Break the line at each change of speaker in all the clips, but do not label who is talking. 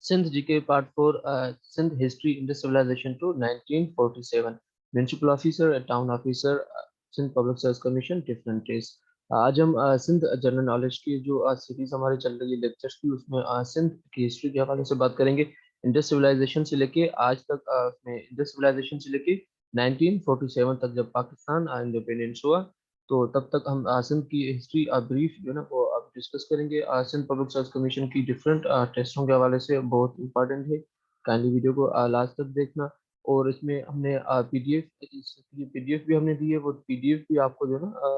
Sindh GK part 4 Sindh history Indus civilization to 1947 municipal officer town officer Sindh public service commission different days. आज हम Sindh general knowledge की जो series हमारी चल रही है लेक्चर्स की उसमें सिंध की हिस्ट्री के हवाले से बात करेंगे। इंडस सिविलाइजेशन से लेके आज तक उसमें इंडस सिविलाइजेशन से लेके 1947 तक जब पाकिस्तान इंडिपेंडेंस हुआ तो तब तक हम सिंध की हिस्ट्री ब्रीफ जो है ना वो अब डिस्कस करेंगे। सिंध पब्लिक सर्विस कमीशन की डिफरेंट टेस्टों के हवाले से बहुत इंपॉर्टेंट है। काइंडली वीडियो को लास्ट तक देखना। और इसमें हमने पीडीएफ पीडीएफ भी हमने दी है। वो पीडीएफ भी आपको जो है ना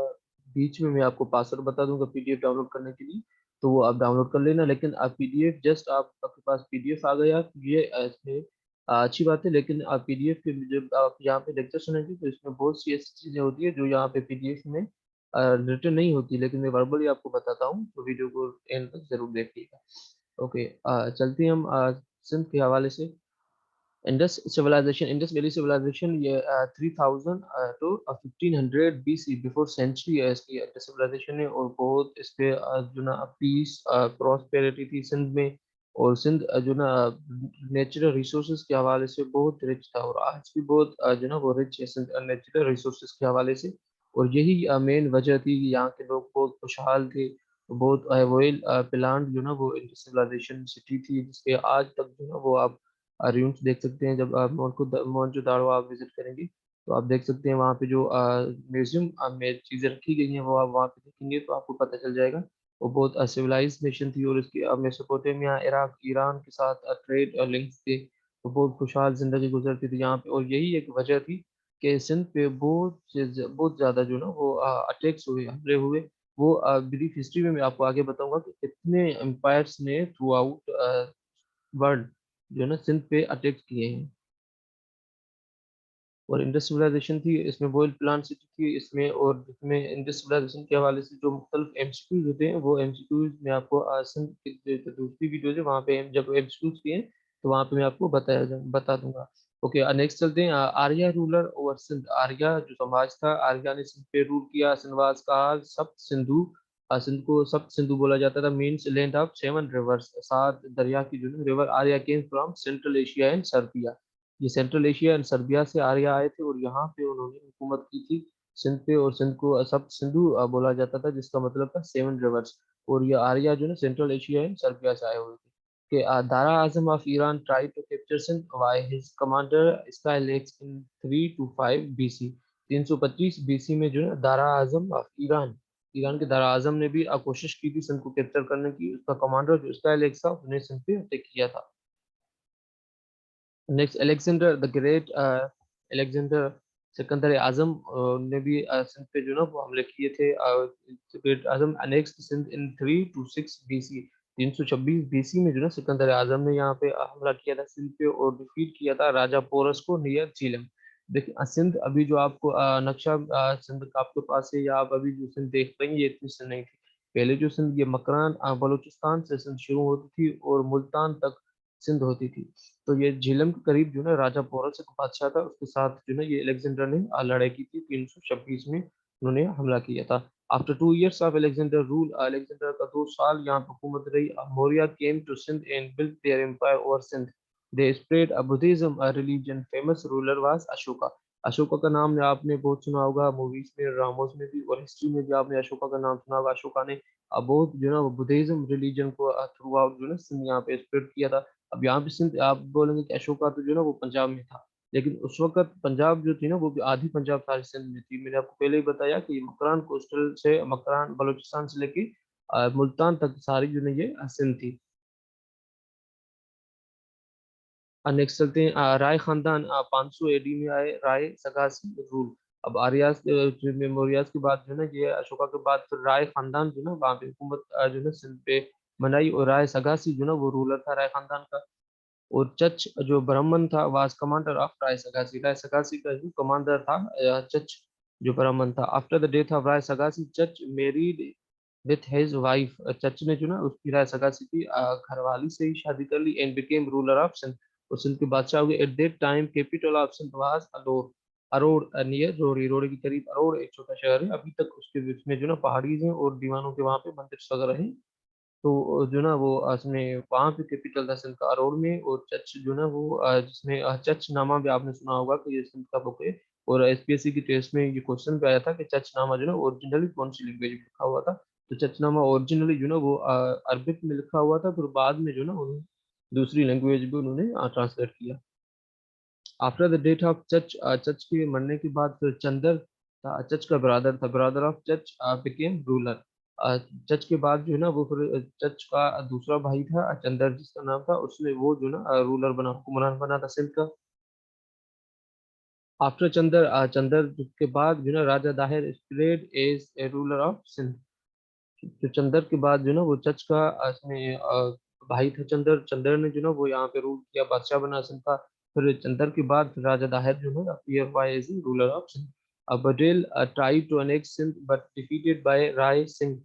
बीच में मैं आपको पासवर्ड बता दूंगा पीडीएफ डाउनलोड करने के लिए, तो वो आप डाउनलोड कर लेना। लेकिन आप पीडीएफ जस्ट आपके पास पीडीएफ आ गया ये इसमें अच्छी बात है, लेकिन आप पीडीएफ के जब आप यहाँ पे लेक्चर सुनेंगे तो इसमें बहुत सी ऐसी चीजें होती है जो यहाँ पे पीडीएफ में रिटर्न नहीं होती, लेकिन मैं वर्बली आपको बताता हूँ, तो वीडियो को एंड तक जरूर देखिएगा। ओके, चलते हैं हम सिंध के हवाले से। इंडस वैली सिविलाइजेशन ये 3000 टू 1500 बीसी बिफोर सेंचुरी है इसकी सिविलाइजेशन है। और बहुत इस पे जो ना पीस प्रॉस्पेरिटी थी सिंध में। और सिंध जो ना नेचुरल रिसोर्सेज के हवाले से बहुत रिच था, और आज भी बहुत जो ना वो रिच है सिंध नेचुरल रिसोर्सेज के हवाले से। और यही मेन वजह थी कि यहाँ के लोग बहुत खुशहाल थे। बहुत वेल प्लान्ड जो ना वो सिविलाइजेशन सिटी थी, जिसके आज तक जो ना वो आप रूम्स देख सकते हैं। जब आप मोहनजोदाड़ो आप विजिट करेंगे तो आप देख सकते हैं वहाँ पे जो म्यूजियम में चीज़ें रखी गई हैं वो आप वहाँ पे देखेंगे तो आपको पता चल जाएगा। वो बहुत सिविलाइज नेशन थी, और इसकी मेसोपोटामिया इराक ईरान के साथ ट्रेड लिंक्स थे। तो बहुत खुशहाल जिंदगी गुजरती थी यहाँ पे, और यही एक वजह थी कि सिंध पे बहुत ज़्यादा जो ना वो अटैक्स हुए, हमले हुए। वो ब्रीफ हिस्ट्री में मैं आपको आगे बताऊंगा कि कितने एम्पायर्स ने थ्रू आउट वर्ल्ड जो है ना सिंध पे अटैक किए हैं। और इंडस सिविलाइजेशन थी इसमें बॉयल प्लांट सिटी थी इसमें, और इसमें इंडस सिविलाइजेशन के हवाले से जो मुख्तलिफ एमसीक्यूज होते हैं वो एमसीक्यूज मैं आपको सिंध की जो दूसरी वीडियो है वहाँ पे जब एमसीक्यूज किए हैं तो वहाँ पे मैं आपको बता दूंगा। ओके, नेक्स्ट चलते हैं। Arya ruler over Sindh. आर्या जो समाज था, आर्या ने सिंध पे रूल किया। सिंधवास का सप्त सिंधु, सिंध को सप्त सिंधु बोला जाता था। मीन्स लैंड ऑफ 7 रिवर्स, 7 दरिया की जो river. Arya came from central Asia and Serbia. ये सेंट्रल एशिया एंड सर्बिया से आर्य आए थे, और यहाँ पे उन्होंने हुकूमत की थी सिंध पे। और सिंध को सब सिंधु बोला जाता था, जिसका मतलब था 7 रिवर्स। और ये आर्य जो है सेंट्रल एशिया एंड सर्बिया से आए हुए थे। कि Dara Azam of Iran try to capture Sindh by his commander Skylax in 325 BC. 325 BC में जो है Dara Azam of Iran, Iran के दारा आजम ने भी कोशिश की थी सिंध को कैप्चर करने की। उसका कमांडर जो स्काईलेक्स था उसने सिंध पे अटैक किया था। Next Alexander the great, Alexander Sikandar Azam ने भी सिंध पे जो ना वो हमले किए थे। ग्रेट आजम नेक्स्ट सिंध इन 326 बीसी। 326 बीसी में जो ना सिकंदर आजम ने यहाँ पे हमला किया था सिंध पे, और डिफीट किया था राजा पोरस को नियर झीलम। देखिए सिंध अभी जो आपको नक्शा सिंध का आपके पास है, या आप अभी जो सिंध देख रहे हैं ये इतनी सिंध नहीं थी। पहले जो सिंध ये मकरान बलूचिस्तान से सिंध शुरू होती थी और मुल्तान तक सिंध होती थी। तो ये झेलम के करीब जो ना राजा पोरस एक बादशाह था, उसके साथ जो ना ये अलेक्जेंडर ने लड़ाई की थी। 326 में उन्होंने हमला किया था। After 2 years of Alexander rule, Alexander का 2 साल यहाँ पे हुकूमत रही। Maurya came to Sindh and built their empire over Sindh. They spread Buddhism religion. Famous ruler was Ashoka. Ashoka का नाम आपने बहुत सुना होगा, मूवीज में रामोस में भी और हिस्ट्री में भी आपने अशोका का नाम सुना होगा। अशोका ने बहुत जो ना बुद्धिज्म रिलीजन को थ्रू आउट जो ना सिंध यहाँ पे स्प्रेड किया था। अब यहाँ पे सिंध आप बोलेंगे कि अशोका तो जो ना वो पंजाब में था, लेकिन उस वक्त पंजाब जो थी ना वो भी आधी पंजाब सारी सिंध में थी। मैंने आपको पहले ही बताया कि मकरान कोस्टल से, मकरान बलूचिस्तान से लेके मुल्तान तक सारी जो है ये सिंध थी। नेक्स्ट चलते हैं। राय खानदान 500 एडी में आए। राय सगासी रूल। अब आर्यास मौर्यास के बाद जो है ना ये अशोका के बाद फिर राय खानदान जो ना वहाँ पे हुकूमत जो है सिंध पे बनाई। और राय सगासी जो ना वो रूलर था राय खानदान का। और चच जो ब्राह्मण था वाज कमांडर ऑफ राय सगासी। राय सगासी का जो कमांडर था चच जो ब्राह्मण था। आफ्टर द डेथ ऑफ राय सगासी चच मैरिड विथ हिज वाइफ। चच ने जो ना उसकी राय सगासी की घरवाली से ही शादी कर ली and became ruler of Sindh. और सिंध के बादशाह हो गए। At that time capital of Sindh was Alor. Aror near Rohri, Rohri के करीब अरोड़ एक छोटा शहर है। अभी तक उसके बीच में जो ना पहाड़ी हैं और दीवानों के वहां पे मंदिर वगैरह हैं। तो जो ना वो उसमें वहाँ पे कैपिटल था सिंध का अरोड़ में, और चच जो ना वो जिसमें चच नामा भी आपने सुना होगा कि ये सिंध का बुक है। और एसपीएससी की टेस्ट में ये क्वेश्चन भी आया था कि चच नामा जो ना ओरिजिनली कौन सी लैंग्वेज में लिखा हुआ था। तो चच नामा ओरिजिनली जो ना वो अरबिक में लिखा हुआ था, फिर बाद में जो ना उन्होंने दूसरी लैंग्वेज भी उन्होंने ट्रांसलेट किया। आफ्टर द डेथ ऑफ चच, चच के मरने के बाद फिर चंदर था, चच का ब्रदर था, ब्रदर ऑफ चच बिकेम रूलर। चच के बाद जो है ना वो फिर चच का दूसरा भाई था चंदर जिसका नाम था, उसने वो जो ना रूलर बना, हुक्मरान बना था सिंध का। आफ्टर चंदर, चंदर के बाद जो ना Raja Dahir spread as a ruler of Sindh. तो चंदर के बाद जो ना वो चच का इसमें भाई था चंदर, चंदर ने जो ना वो यहाँ पे रूल किया, बादशाह बना सिंध का। फिर चंदर के बाद फिर राजा दाहिर जो है अपीयर हुआ as ruler of Sindh. Badel tried to annex Sindh but defeated by Rai Singh.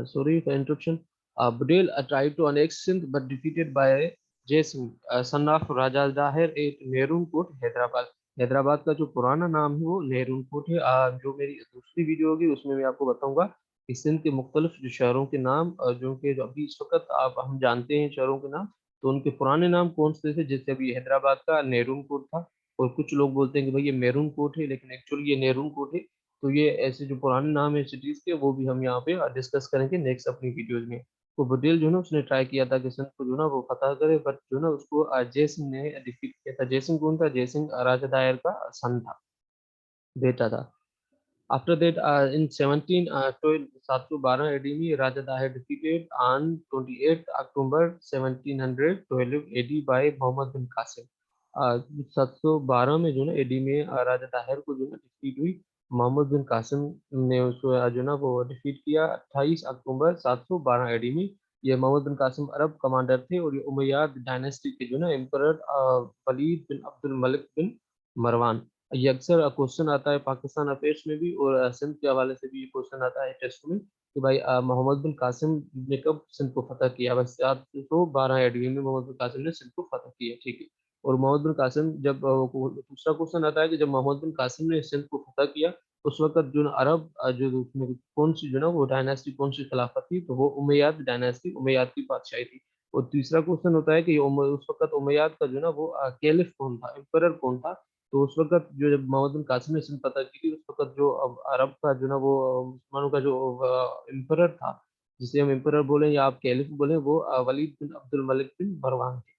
Sorry for interruption. Budel tried to annex Sindh but defeated by Jay Singh, son of Raja Dahir at Nehrun Court, Hyderabad. Hyderabad का जो पुराना नाम है वो नेरून कोट है। जो मेरी दूसरी वीडियो होगी उसमें मैं आपको बताऊंगा कि सिंध के मुख्तलिफ जो शहरों के नाम, जो कि जो अभी इस वक्त आप हम जानते हैं शहरों के नाम, तो उनके पुराने नाम कौन से थे। जैसे अभी हैदराबाद का नेरून कोट था, और कुछ लोग बोलते हैं कि भाई ये मेरून कोट है, लेकिन एक्चुअली ये नेरून कोट है। तो ये ऐसे जो पुराने नाम है सिटीज के, वो भी हम यहाँ पे डिस्कस करेंगे नेक्स्ट अपनी वीडियोज में। तो बुडेल जो है ना उसने ट्राई किया था कि सिंध को जो ना वो फतह करे, बट जो ना उसको जय सिंह ने डिफीट किया था। जय सिंह कौन था? जय सिंह राजा दायर का सन था, बेटा था। After that, in 1712, 712 AD में राजा Dahir defeated on 28 October 1712 AD by Mohammad बिन कासिम। 712 में जो ना एडी में राजा दाहिर को जो ना डिफीट हुई, मोहम्मद बिन कासिम ने उसको जो ना वो डिफीट किया 28 अक्टूबर 712 एडी में। ये मोहम्मद बिन कासिम अरब कमांडर थे, और ये उमैयाद डायनेस्टी के जो ना एम्परर वलीद बिन अब्दुल मलिक बिन मरवान। ये अक्सर क्वेश्चन आता है पाकिस्तान अफेयर्स में भी, और सिंध के हवाले से भी ये क्वेश्चन आता है टेस्ट में कि भाई मोहम्मद बिन कासिम ने कब सिंध को फतह किया। बस 712 ईस्वी में मोहम्मद बिन कासिम ने सिंध को फतह किया, ठीक है। और मोहम्मद बिन कासिम जब दूसरा क्वेश्चन आता है कि जब मोहम्मद बिन कासिम ने सिंध को फतह किया, उस वक्त जो ना अरब जो उसमें कौन सी जो ना वो डायनेस्टी, कौन सी खिलाफत थी, तो वो उमैयाद डायनेस्टी, उमैयाद की बादशाही थी। और तीसरा क्वेश्चन होता है कि उस वक्त उमैयाद का जो ना वो कैलिफ कौन था, एम्परर कौन था। तो उस वक्त जो जब मोहम्मद बिन कासिम ने सिंध फतह की थी, उस वक्त जो अब अरब का जो ना वो मुसलमानों का जो एम्परर था, जिसे हम एम्परर बोले या आप कैलिफ बोले, वो वलीद बिन अब्दुल मलिक बिन मरवान थे।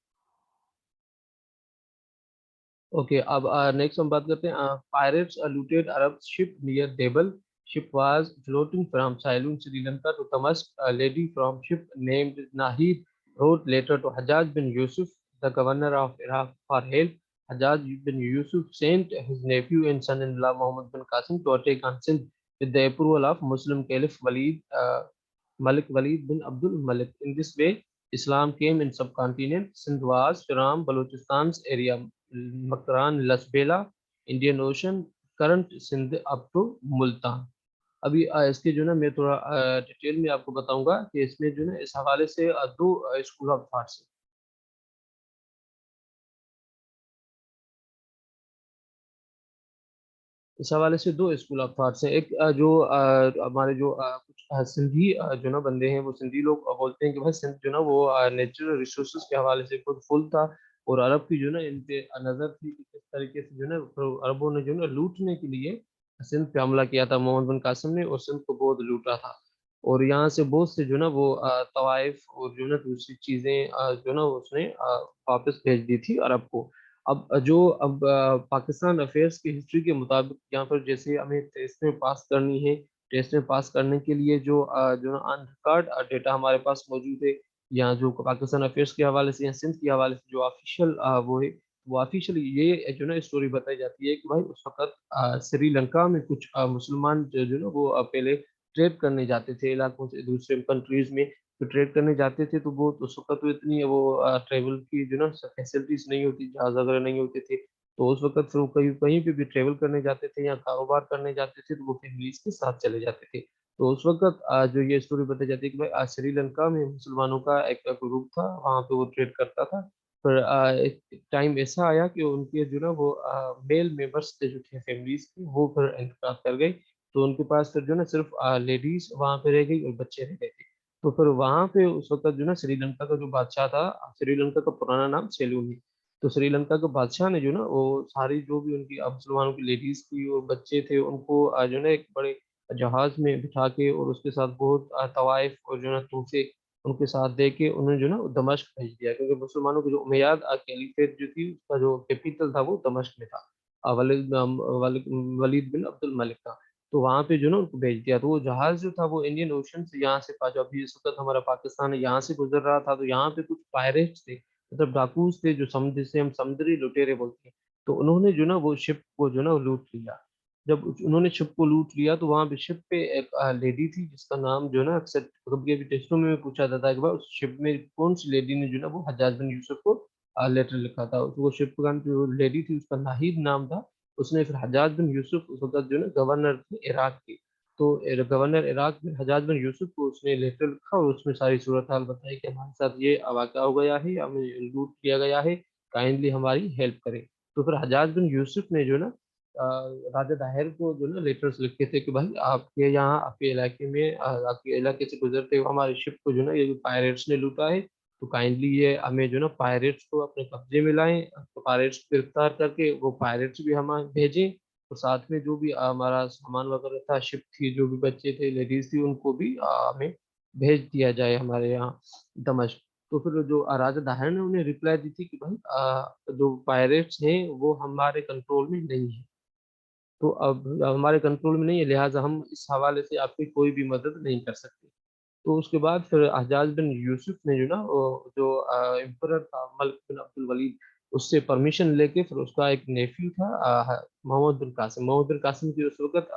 ओके, अब नेक्स्ट हम बात करते हैं। Pirates looted Arab ship near Debal. Ship was floating from Ceylon Sri Lanka to Damascus. A lady from ship named Nahid wrote letter to Hajjaj bin Yusuf, the governor of Iraq, for help. Hajjaj bin Yusuf sent his nephew and son-in-law Muhammad bin Qasim to attack on Sindh with the approval of Muslim Caliph Malik Walid bin Abdul Malik. In this way, Islam came in subcontinent. Sindh was Shiram, Balochistan's area, Makran, Lasbela, Indian Ocean, current Sindh up to Multan. अभी इसके जो ना मैं थोड़ा detail में आपको बताऊंगा कि इसमें जो ना इस हवाले से दो स्कूल ऑफ थॉट्स हैं। इस हवाले से दो स्कूल ऑफ थॉट्स हैं। एक जो हमारे जो कुछ सिंधी जो ना बंदे हैं, वो सिंधी लोग बोलते हैं कि भाई सिंध जो ना वो नेचुरल रिसोर्सेज के हवाले से बहुत फुल था, और अरब की जो ना इन पे नजर थी कि किस तरीके से जो ना तो अरबों ने जो ना लूटने के लिए सिंध पे हमला किया था मोहम्मद बिन कासिम ने, और सिंध को बहुत लूटा था। और यहाँ से बहुत से जो ना वो तवाइफ और जो ना दूसरी चीजें जो ना उसने वापस भेज दी थी अरब को। अब पाकिस्तान अफेयर्स की हिस्ट्री के मुताबिक यहाँ पर जैसे हमें टेस्ट में पास करनी है, टेस्ट में पास करने के लिए जो ना ऑन रिकॉर्ड डेटा हमारे पास मौजूद है, यहाँ जो पाकिस्तान अफेयर्स के हवाले से या सिंध के हवाले से जो ऑफिशियल वो है, वो ऑफिशियल ये जो ना स्टोरी बताई जाती है कि भाई उस वक्त श्रीलंका में कुछ मुसलमान जो ना वो पहले ट्रेड करने जाते थे इलाकों से दूसरे कंट्रीज में। तो ट्रेड करने जाते थे तो वो उस वक्त तो इतनी वो ट्रेवल की जो ना फैसिलिटीज नहीं होती, जहाज वगैरह नहीं होते थे। तो उस वक्त फिर वो कहीं कहीं पे भी ट्रेवल करने जाते थे या कारोबार करने जाते थे, तो वो फैमिलीज के साथ चले जाते थे। तो उस वक्त जो ये स्टोरी बताई जाती है कि भाई श्रीलंका में मुसलमानों का एक ग्रुप था, वहाँ पे वो ट्रेड करता था। फिर एक टाइम ऐसा आया कि उनके जो ना वो मेल मेंबर्स थे जो थे फैमिलीज के, वो फिर इंतकाल कर गए। तो उनके पास फिर जो ना सिर्फ लेडीज वहाँ पे रह गई और बच्चे रह गए थे। तो फिर वहाँ पे उस वक्त जो ना श्रीलंका का जो बादशाह था, श्रीलंका का पुराना नाम सेलूनी। तो श्रीलंका के बादशाह ने जो ना वो सारी जो भी उनकी मुसलमानों की लेडीज थी और बच्चे थे, उनको जो ना एक बड़े जहाज में बिठा के और उसके साथ बहुत तवाइफ और जो ना तुमसे उनके साथ दे के उन्होंने जो ना दमिश्क भेज दिया, क्योंकि मुसलमानों की जो उमैयाद कैलिफेट जो थी उसका जो कैपिटल था वो दमिश्क में था। वलीद बिन अब्दुल मलिक था। तो वहां पे जो ना उनको भेज दिया। तो वो जहाज जो था वो इंडियन ओशन से यहाँ से जो अभी इस वक्त हमारा पाकिस्तान है यहाँ से गुजर रहा था। तो यहाँ पे कुछ पायरेट्स थे, मतलब डाकूज थे, जो समुद्र से हम समुद्री लुटेरे बोलते हैं। तो उन्होंने जो ना वो शिप को जो ना लूट लिया। जब उन्होंने शिप को लूट लिया तो वहां पे शिप पे एक लेडी थी जिसका नाम जो ना अक्सर कभी कभी टेस्टों में पूछा जाता है कि भाई उस शिप में कौन सी लेडी ने जो ना वो हज्जाज बिन यूसुफ को लेटर लिखा था। तो वो शिप का जो लेडी थी उसका नाहिद नाम था। उसने फिर हज्जाज बिन यूसुफ उस वक्त जो ना गवर्नर थे इराक के। तो गवर्नर इराक में हज्जाज बिन यूसुफ को उसने लेटर लिखा और उसमें सारी सूरत हाल बताई कि हमारे साथ ये वाक़या हो गया है, हमें लूट किया गया है, काइंडली हमारी हेल्प करें। तो फिर हज्जाज बिन यूसुफ ने जो ना राजा दाहिर को जो ना लेटर्स लिखे थे कि भाई आपके यहाँ आपके इलाके में आपके इलाके से गुजरते हुए हमारे शिप को जो ना ये पायरेट्स ने लूटा है। तो काइंडली ये हमें जो ना पायरेट्स को अपने कब्जे में लाएं, तो पायरेट्स को गिरफ्तार करके वो पायरेट्स भी हमें भेजें। और साथ में जो भी हमारा सामान वगैरह था, शिप थी, जो भी बच्चे थे, लेडीज थी, उनको भी हमें भेज दिया जाए हमारे यहाँ दमिश्क। तो फिर जो राजा दाहिर ने उन्हें रिप्लाई दी थी कि भाई जो पायरेट्स हैं वो हमारे कंट्रोल में नहीं है। तो अब हमारे कंट्रोल में नहीं है, लिहाजा हम इस हवाले से आपकी कोई भी मदद नहीं कर सकते। तो उसके बाद फिर हज्जाज बिन यूसुफ ने जो ना जो एम्परर था मलिक बिन अब्दुल वलीद, उससे परमिशन लेके फिर उसका एक नेफ्यू था मोहम्मद बिन कासिम। मोहम्मद बिन कासिम की उस वक्त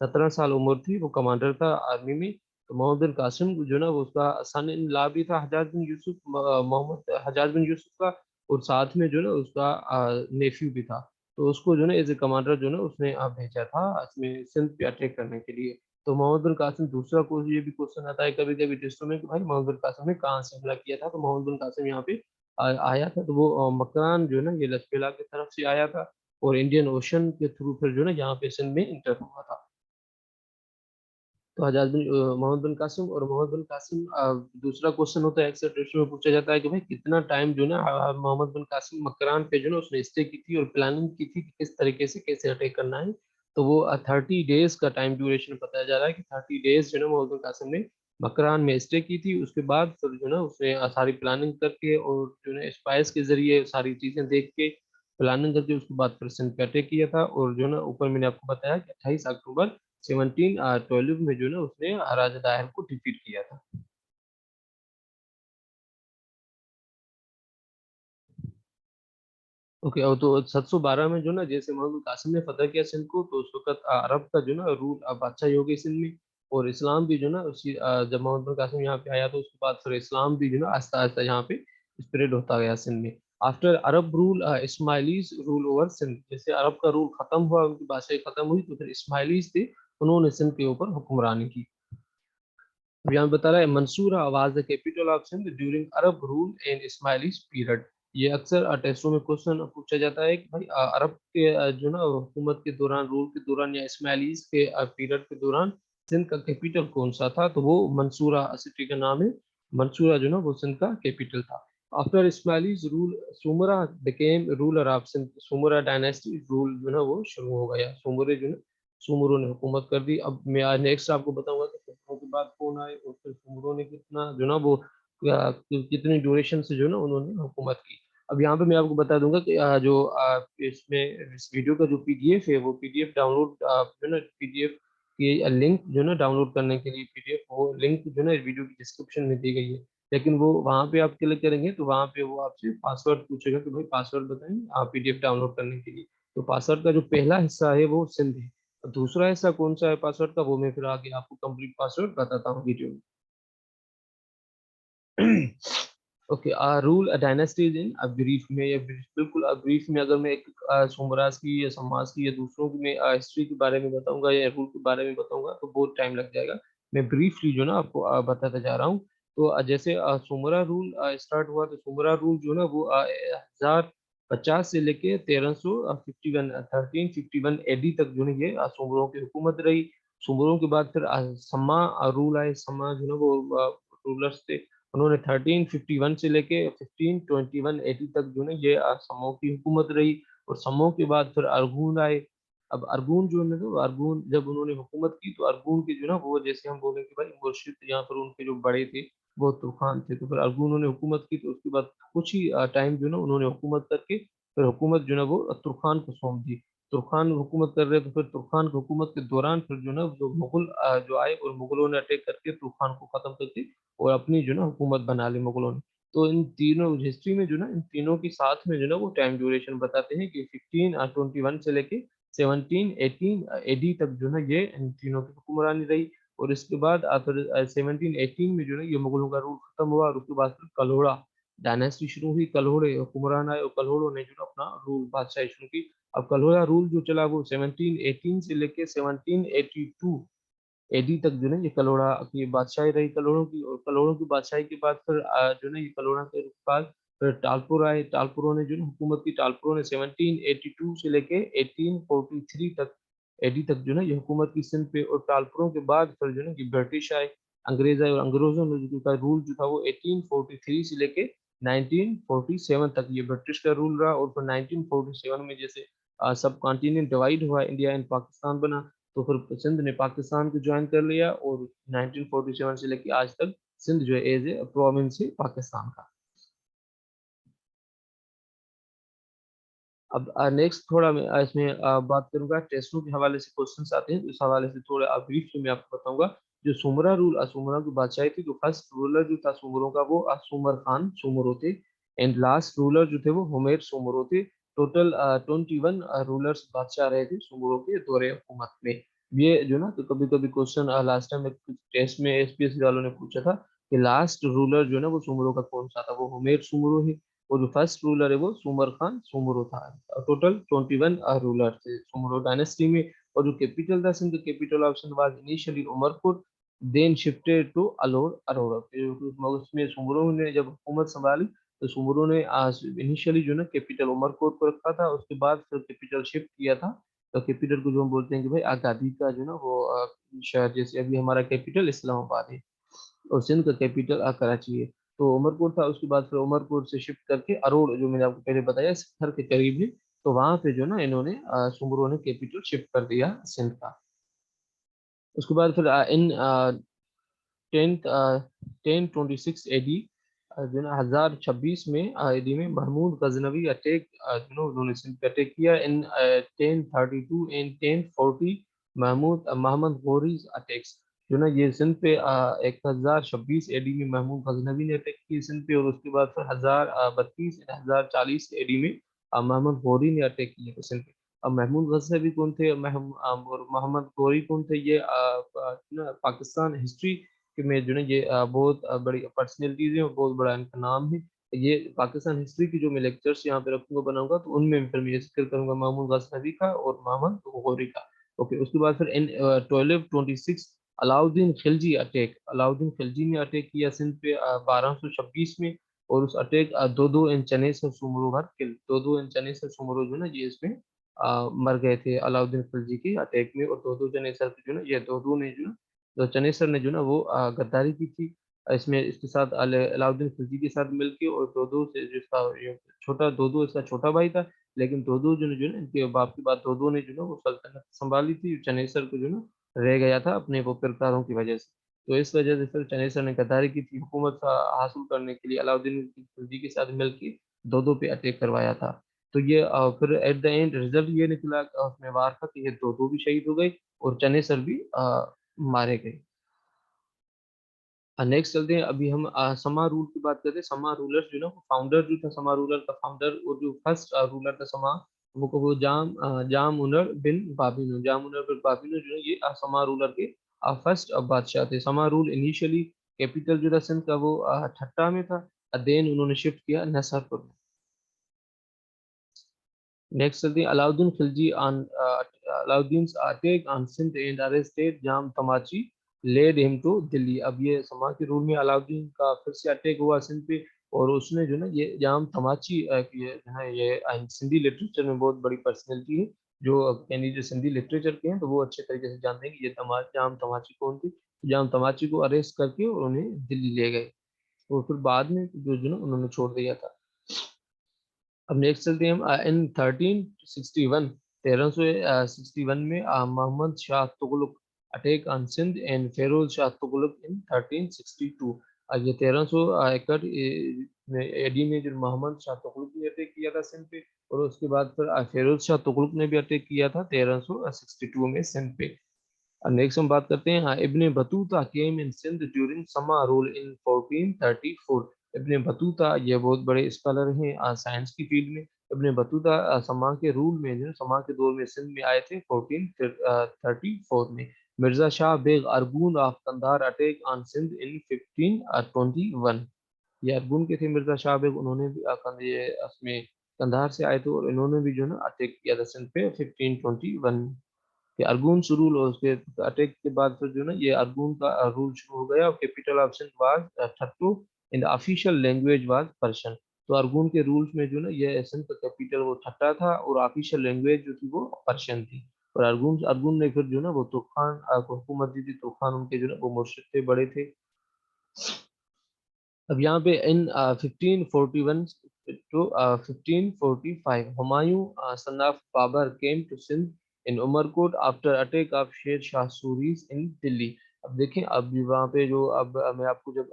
17 साल उम्र थी, वो कमांडर था आर्मी में। तो मोहम्मद बिन कासिम जो ना वो उसका सन इन लॉ भी था हज्जाज बिन यूसुफ, मोहम्मद हज्जाज बिन यूसुफ का। और साथ में जो ना उसका नेफ्यू भी था। तो उसको जो ना एज ए कमांडर जो ना उसने भेजा था इसमें सिंध पे अटैक करने के लिए। तो मोहम्मद बिन कासिम दूसरा कोर्स, ये भी क्वेश्चन आता है कभी कभी टेस्टों में कि भाई मोहम्मद बिन कासिम ने कहाँ से हमला किया था। तो मोहम्मद बिन कासिम यहाँ पे आया था। तो वो मकरान जो है ना ये लसपेला की तरफ से आया था और इंडियन ओशन के थ्रू फिर जो ना यहाँ पे सिंध में इंटर हुआ था। तो मोहम्मद बिन कासिम और मोहम्मद बिन कासिम दूसरा क्वेश्चन होता है अक्सर टेस्ट में पूछा जाता है कि भाई कितना टाइम जो ना मोहम्मद बिन कासिम मकरान पे जो ना उसने स्टे की थी और प्लानिंग की थी कि किस तरीके से कैसे अटैक करना है। तो वो 30 डेज का टाइम ड्यूरेशन बताया जा रहा है कि 30 डेज जो ना मोहम्मद बिन कासिम ने मकरान में स्टे की थी। उसके बाद फिर जो ना उसने सारी प्लानिंग करके और जो ना स्पाइस के जरिए सारी चीजें देख के प्लानिंग करके उसके बाद फिर सिंध पे अटैक किया था। और जो ना ऊपर मैंने आपको बताया कि 28 अक्टूबर 1712 में जो ना उसने राजा दाहिर को डिफीट किया था। ओके, और तो 712 में जो ना जैसे मोहम्मद कासिम ने फतह किया सिंध को, तो उस वक्त अरब का जो ना रूल बादशाही हो गई सिंध में। और इस्लाम भी जो ना जब मोहम्मद कासिम यहाँ पे आया तो उसके बाद फिर इस्लाम भी जो ना आस्ता आस्ता यहाँ पे स्प्रेड होता गया सिंध में। After Arab rule Ismailis rule over Sindh, जैसे अरब का रूल खत्म हुआ, उनकी बादशाही खत्म हुई, तो फिर इस्माइलीज थे, उन्होंने सिंध के ऊपर हुक्मरानी की। अब यहाँ बता रहा है Mansura was the capital of Sindh during Arab rule in Ismailis period. ये अक्सर टेस्टों में क्वेश्चन पूछा जाता है कि भाई अरब के जो ना हुकूमत के दौरान, रूल के दौरान, या इस्माइलीज के पीरियड के दौरान सिंध का कैपिटल कौन सा था। तो वो मंसूरा सिटी का नाम है। मंसूरा जो ना वो सिंध का कैपिटल था। After Ismailis rule Sumra became ruler of Sindh. Sumra dynasty rule जो ना वो शुरू हो गया। सुमरे जो ना सुमरों ने हुकूमत कर दी। अब मैं आज नेक्स्ट आपको बताऊंगा कि सुमरों के बाद कौन आए और फिर सुमरों ने कितना जो ना वो कितनी ड्यूरेशन से जो ना उन्होंने हुकूमत की। अब यहाँ पे मैं आपको बता दूंगा कि जो इसमें इस वीडियो का जो पीडीएफ है वो पीडीएफ डाउनलोड जो ना पीडीएफ की लिंक जो ना डाउनलोड करने के लिए पीडीएफ वो लिंक जो ना इस वीडियो की डिस्क्रिप्शन में दी गई है। लेकिन वो वहाँ पे आप क्लिक करेंगे तो वहाँ पे वो आपसे पासवर्ड पूछेगा कि भाई पासवर्ड बताएं आप पीडीएफ डाउनलोड करने के लिए। तो पासवर्ड का जो पहला हिस्सा है वो सिंध है। दूसरा हिस्सा कौन सा है पासवर्ड का, वो मैं फिर आगे आपको कंप्लीट पासवर्ड बताता हूँ वीडियो में। Okay, rule dynasties in brief में, या बिल्कुल ब्रीफ में अगर मैं एक सुमराज की या समाज की या दूसरों की मैं हिस्ट्री के बारे में बताऊंगा या रूल के बारे में बताऊंगा तो बहुत टाइम लग जाएगा। मैं ब्रीफली जो ना आपको बताता जा रहा हूँ। तो जैसे सुमरा रूल स्टार्ट हुआ, तो सुमरा रूल जो है ना वो 1050 से लेके 1351 1351 एडी तक जो है ये सुमरों की हुकूमत रही। सुमरों के बाद फिर सम्मा रूल आए। सम्मा जो है वो रूलर्स थे, उन्होंने 1351 से लेके 1521 एडी तक जो है ये सम्मों की हुकूमत रही। और सम्मों के बाद फिर अरगुन आए। अब अरगुन जो है तो अरगुन जब उन्होंने हुकूमत की, तो अरगुन के जो ना वो, जैसे हम बोले कि भाई मुर्शिद या फिर उनके जो बड़े थे वो तुर्खान थे, तो फिर अरगुन उन्होंने हुकूमत की। तो उसके बाद कुछ ही टाइम जो ना उन्होंने हुकूमत करके फिर हुकूमत जो ना वो तुर्खान को सौंप दी। तुर्खान हुकूमत कर रहे, तो फिर तुर्खान की हुकूमत के दौरान फिर जो ना जो मुगल जो आए, और मुगलों ने अटैक करके तुर्खान को खत्म करके और अपनी जो ना हुकूमत बना ली मुगलों ने। तो इन तीनों हिस्ट्री में जो ना इन तीनों की साथ में जो ना वो टाइम ड्यूरेशन बताते हैं कि 1521 से लेके 1718 एडी तक जो है ये इन तीनों की हुक्मरानी रही। और इसके बाद फिर 1718 में जो है ये मुगलों का रूल खत्म हुआ, और उसके बाद फिर कल्होड़ा डायनेस्टी शुरू हुई। कल्होड़े हुक्मरान आए और कल्होड़ों ने जो है अपना रूल बादशाही शुरू की। अब कल्होड़ा रूल जो चला वो 1718 से लेके 1782 एडी तक जो है ये कलोड़ा की बादशाही रही, कलोड़ों की। और कलोड़ों की बादशाही के बाद फिर जो है ये कलोड़ा के बाद फिर टालपुर आए। टालपुरों ने जो है हुकूमत की। टालपुरों ने 1782 से लेके 1843 तक एडी तक जो है ये हुकूमत की सिंध पे। और टालपुरों के बाद फिर जो है कि ब्रिटिश आए, अंग्रेज आए, और अंग्रेजों ने जो का रूल जो था वो 1843 से लेके 1947 तक ये ब्रिटिश का रूल रहा। और फिर 1947 में जैसे सब कॉन्टिनेंट डिवाइड हुआ, इंडिया एंड पाकिस्तान बना, तो फिर सिंध ने पाकिस्तान को ज्वाइन कर लिया। और 1947 से लेके आज तक सिंध जो है एज ए प्रोविंस है पाकिस्तान का। अब नेक्स्ट थोड़ा मैं इसमें बात करूंगा टेस्टों के हवाले से क्वेश्चंस आते हैं, तो इस हवाले से थोड़ा ब्रीफ में आपको बताऊंगा। जो सुमरा रूल, सुमरा की बादशाही थी, तो फर्स्ट रूलर जो था सुमरों का वो सुमर खान सुमरो थे। एंड लास्ट रूलर जो थे वो हुमैर सुमरो थे। टोटल 21 रूलर्स बादशाह रहे थे सुमरों के दौरे हुकूमत में। ये जो ना, तो कभी कभी क्वेश्चन लास्ट टाइम टेस्ट में एसपीएससी वालों ने पूछा था कि लास्ट रूलर जो है ना वो सुमरों का कौन सा था, वो हुमैर सुमरो है। और जो फर्स्ट रूलर है वो सुमर खान सुमरो था। टोटल 21 रूलर थे सुमरो डायनेस्टी में। और जो कैपिटल था Sindh, capital of Sindh was initially Umarpur, then shifted to Alor Arora. उसमें सुमरों ने जब हुकूमत संभाली, तो सुमरों ने इनिशियली जो ना कैपिटल उमरकोट को रखा था, उसके बाद फिर कैपिटल शिफ्ट किया था। तो कैपिटल को जो हम बोलते हैं कि भाई आगादी का जो ना वो शहर, जैसे अभी हमारा कैपिटल इस्लामाबाद है, और सिंध का कैपिटल कराची है। तो उमरकोट था, उसके बाद फिर उमरकोट से शिफ्ट करके अरोड़, जो मैंने आपको पहले बताया शहर के करीब है, तो वहां पे जो ना इन्होंने सुमरों ने कैपिटल शिफ्ट कर दिया सिंध का। उसके बाद फिर इन 1026 एडी जो ना 1026 में एडी में महमूद गजनवी अटैक जो ना उन्होंने सिंध पे अटैक किया। इन 1032 एंड 1040 महमूद मोहम्मद गौरी अटैक्स जो ना ये सिंध पे 1026 एडी में महमूद गजनवी ने अटैक की सिंध पे। और उसके बाद फिर 1032 1040 एडी में मोहम्मद गौरी ने अटैक किया सिंध पे। अब महमूद गजनवी कौन थे, और मोहम्मद गौरी कौन थे, ये पाकिस्तान हिस्ट्री में जो है ये बहुत बड़ी पर्सनैलिटीज है और बहुत बड़ा इनका नाम है। ये पाकिस्तान हिस्ट्री की जो मैं लेक्चर्स यहाँ पे रखूंगा बनाऊंगा, तो उनमें फिर मैं जिक्र करूंगा महमूद गजनवी का और मोहम्मद गौरी का। ओके, उसके बाद फिर इन 1226 अलाउद्दीन खिलजी अटैक, अलाउद्दीन खिलजी ने अटैक किया सिंध पे 1226 में। और उस अटैक दो दो इन चनेसर सुमरो भर किल, दो दो इन चनेसर सुमरो जो ना ये इसमें मर गए थे अलाउद्दीन खिलजी के अटैक में। और दो दो चनेसर जो ना ये दो दो ने जो ना, तो चनेसर ने जो ना वो गद्दारी की थी इसमें, इसके साथ अलाउद्दीन खिलजी के साथ मिलके। और दो से जिसका ये छोटा दो इसका छोटा भाई था, लेकिन दो जो ना इनके बाप के बाद दो ने जो ना वो सल्तनत संभाली थी। चनेसर को जो ना रह गया था अपने वो किरदारों की वजह से। तो इस वजह से फिर चनेसर ने गद्दारी की थी, हुकूमत हासिल करने के लिए अलाउद्दीन खिलजी के साथ मिलकर दो पे अटैक करवाया था। तो ये फिर एट द एंड रिजल्ट ये निकला उसमें वार था कि ये दो भी शहीद हो गए और चनेसर भी मारे गए। नेक्स्ट चलते हैं, अभी हम समा रूल की बात करते हैं। समा रूलर जो ना, फाउंडर जो था समा रूलर का फाउंडर और जो फर्स्ट रूलर था समा, वो जाम उनर बिन बाबिनो, जाम उनर बिन बाबिनो जो है ये समा रूलर के फर्स्ट बादशाह थे। समा रूल इनिशियली कैपिटल जो था सिंध का वो ठट्टा में था, देन उन्होंने शिफ्ट किया नसरपुर में। नेक्स्ट चलते हैं Alauddin Khilji on Alauddin attack on Sindh and arrested Jam Tamachi led him to Delhi. अब ये समा के रूल में अलाउद्दीन का फिर से अटैक हुआ सिंध पे, और उसने जो ना ये जाम तमाची ये जो है ये सिंधी लिटरेचर में बहुत बड़ी पर्सनैलिटी है, जो यानी जो सिंधी लिटरेचर के हैं तो वो अच्छे तरीके से जानते हैं कि ये जाम तमाची कौन थी। जाम तमाची को अरेस्ट करके और उन्हें दिल्ली ले गए, और फिर बाद में जो ना उन्होंने छोड़ दिया था। अब नेक्स्ट चलते हैं हम इन 1361, 1361 में Mohammad Shah Tughlaq attack on Sindh and Feroz Shah Tughlaq in 1362। ये 1361 में एडी में जो मोहम्मद शाह तुगलक ने अटैक किया था सिंध पे, और उसके बाद फिर फेरोज शाह तुगलक ने भी अटैक किया था 1362 में सिंध पे। नेक्स्ट हम बात करते हैं इब्ने बतूता केम इन सिंध ड्यूरिंग समा रूल इन 1434। इब्ने बतूता ये बहुत बड़े स्कॉलर हैं साइंस की फील्ड में। इब्ने बतूता समा के रूल में जो समा के दौर में सिंध में आए थे 1434 में। Mirza Shah Beg Arghun of Kandahar attack on Sindh in 1521। ये अरगून के थे मिर्जा शाह बेग, उन्होंने भी ये उसमें कंधार से आए थे, और इन्होंने भी जो ना अटैक किया था सिंध पे 1521 कि अर्गुन रूल, और उसके अटैक के बाद फिर जो ना ये अर्गुन का रूल शुरू हो गया, और capital of Sindh was Thatta in the official language was Persian. तो अर्गुन के रूल्स में जो ना ये सिंध का कैपिटल वो ठट्टा था, और ऑफिशियल लैंग्वेज जो थी वो पर्शियन थी। और अर्गुन अर्गुन ने फिर जो ना वो तूफान को हुकूमत दी थी। तूफान उनके जो ना वो मुर्शिद थे, बड़े थे। अब यहाँ पे in 1541 to 1545 Humayun son of Babur came to Sindh in Umarkot after attack of Sher Shah Suri's इन दिल्ली। अब देखें, अब वहाँ पे जो अब मैं आपको जब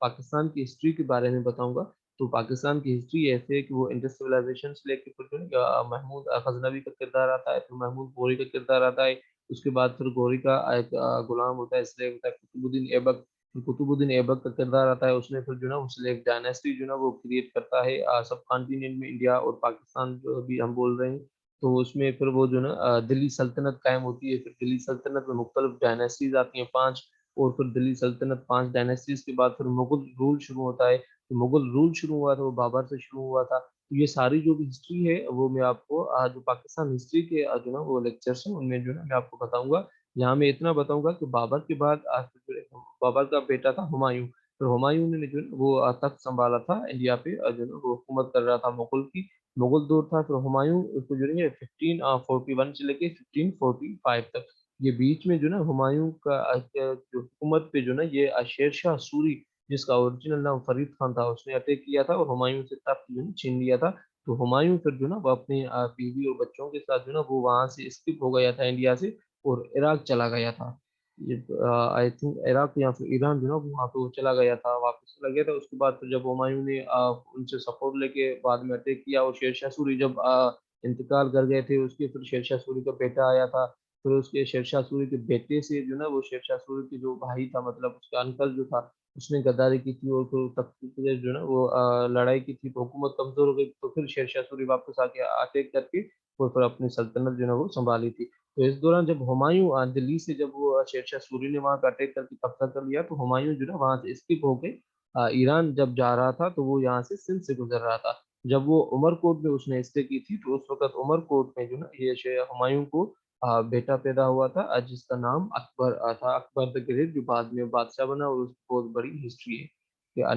पाकिस्तान की हिस्ट्री के बारे में बताऊंगा, तो पाकिस्तान की हिस्ट्री ऐसे है कि वो इंडस सिविलाइजेशन से लेकर फिर जो है, महमूद गजनवी का किरदार आता है, फिर महमूद गौरी का किरदार आता है। उसके बाद फिर गौरी का एक गुलाम होता है, इसलिए होता है कुतुबुद्दीन ऐबक। कुतुबुद्दीन ऐबक का किरदार आता है, उसने फिर जो ना उसने एक डायनेस्टी जो ना वो क्रिएट करता है सब कॉन्टिनेंट में, इंडिया और पाकिस्तान जो अभी हम बोल रहे हैं। तो उसमें फिर वो जो ना दिल्ली सल्तनत कायम होती है। फिर दिल्ली सल्तनत में मुख्तलिफ डायनेस्टीज आती हैं 5, और फिर दिल्ली सल्तनत 5 डायनेस्टीज के बाद फिर मुगल रूल शुरू होता है। तो मुगल रूल शुरू हुआ था वो बाबर से शुरू हुआ था। तो ये सारी जो भी हिस्ट्री है वो मैं आपको जो पाकिस्तान हिस्ट्री के जो ना वो लेक्चर्स हैं उनमें जो ना मैं आपको बताऊंगा। यहाँ मैं इतना बताऊंगा कि बाबर के बाद बाबर का बेटा था हुमायूं। तो हुमायूं ने जो है वो तख्त संभाला था इंडिया पे, जो है वो हुकूमत कर रहा था मुगल की। मुगल दौर था। फिर हुमायूं को जो है 1541 से लेके 1545 तक, ये बीच में जो ना हुमायूं का जो हुकूमत पे जो ना ये शेर शाह सूरी, जिसका ओरिजिनल नाम फरीद खान था, उसने अटैक किया था और हुमायूं से तख्त जो है छीन लिया था। तो हुमायूं फिर जो ना वो अपनी बीवी और बच्चों के साथ जो ना वो वहां से स्किप हो गया था इंडिया से, और इराक चला गया था। ये आई थिंक इराक या फिर ईरान जो ना वहाँ पे वो चला गया था, वापस चला गया था। उसके बाद फिर जब हुमायूं ने उनसे सपोर्ट लेके बाद में अटैक किया, और शेरशाह सूरी जब इंतकाल कर गए थे उसके, फिर शेरशाह सूरी का बेटा आया था। फिर उसके शेरशाह सूरी के बेटे से जो ना वो शेरशाह सूरी के जो भाई था, मतलब उसका अंकल जो था, उसने गद्दारी की थी, और फिर तख्त पे जो ना वो लड़ाई की थी, तो हुकूमत कमजोर हो गई। तो फिर शेरशाह सूरी वापस आके अटैक करके और फिर अपनी सल्तनत जो ना वो संभाली थी। तो इस दौरान जब हुमायूं दिल्ली से जब वो शेरशाह सूरी ने वहां का अटैक करके कब्जा कर लिया, तो हुमायूं जो ना वहां से स्किप होके ईरान जब जा रहा था, तो वो यहाँ से सिंध से गुजर रहा था। जब वो उमरकोट में उसने स्टे की थी, तो उस वक्त उमरकोट में जो ना ये हुमायूं को बेटा पैदा हुआ था जिसका नाम अकबर था, अकबर द ग्रेट, जो बाद में बादशाह बना, और उसकी बहुत बड़ी हिस्ट्री है।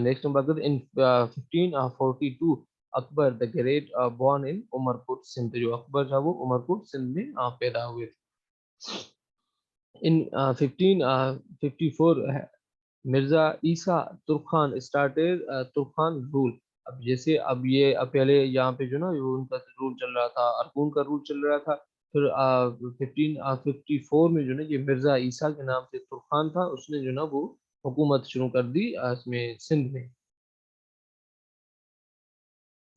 नेक्स्ट हम बात करते हैं in 1542 Akbar the great born in Umarkot Sindh. जो अकबर था वो उमरकोट सिंध में पैदा हुए थे। इन 1554 मिर्जा ईसा तुर्खान स्टार्टेड तुर्खान रूल। अब जैसे अब ये अब पहले यहाँ पे जो ना वो उनका रूल चल रहा था, अरकून का रूल चल रहा था। फिर 1554 में जो ना ये मिर्जा ईसा के नाम से तुर्खान था, उसने जो ना वो हुकूमत शुरू कर दी इसमें सिंध में।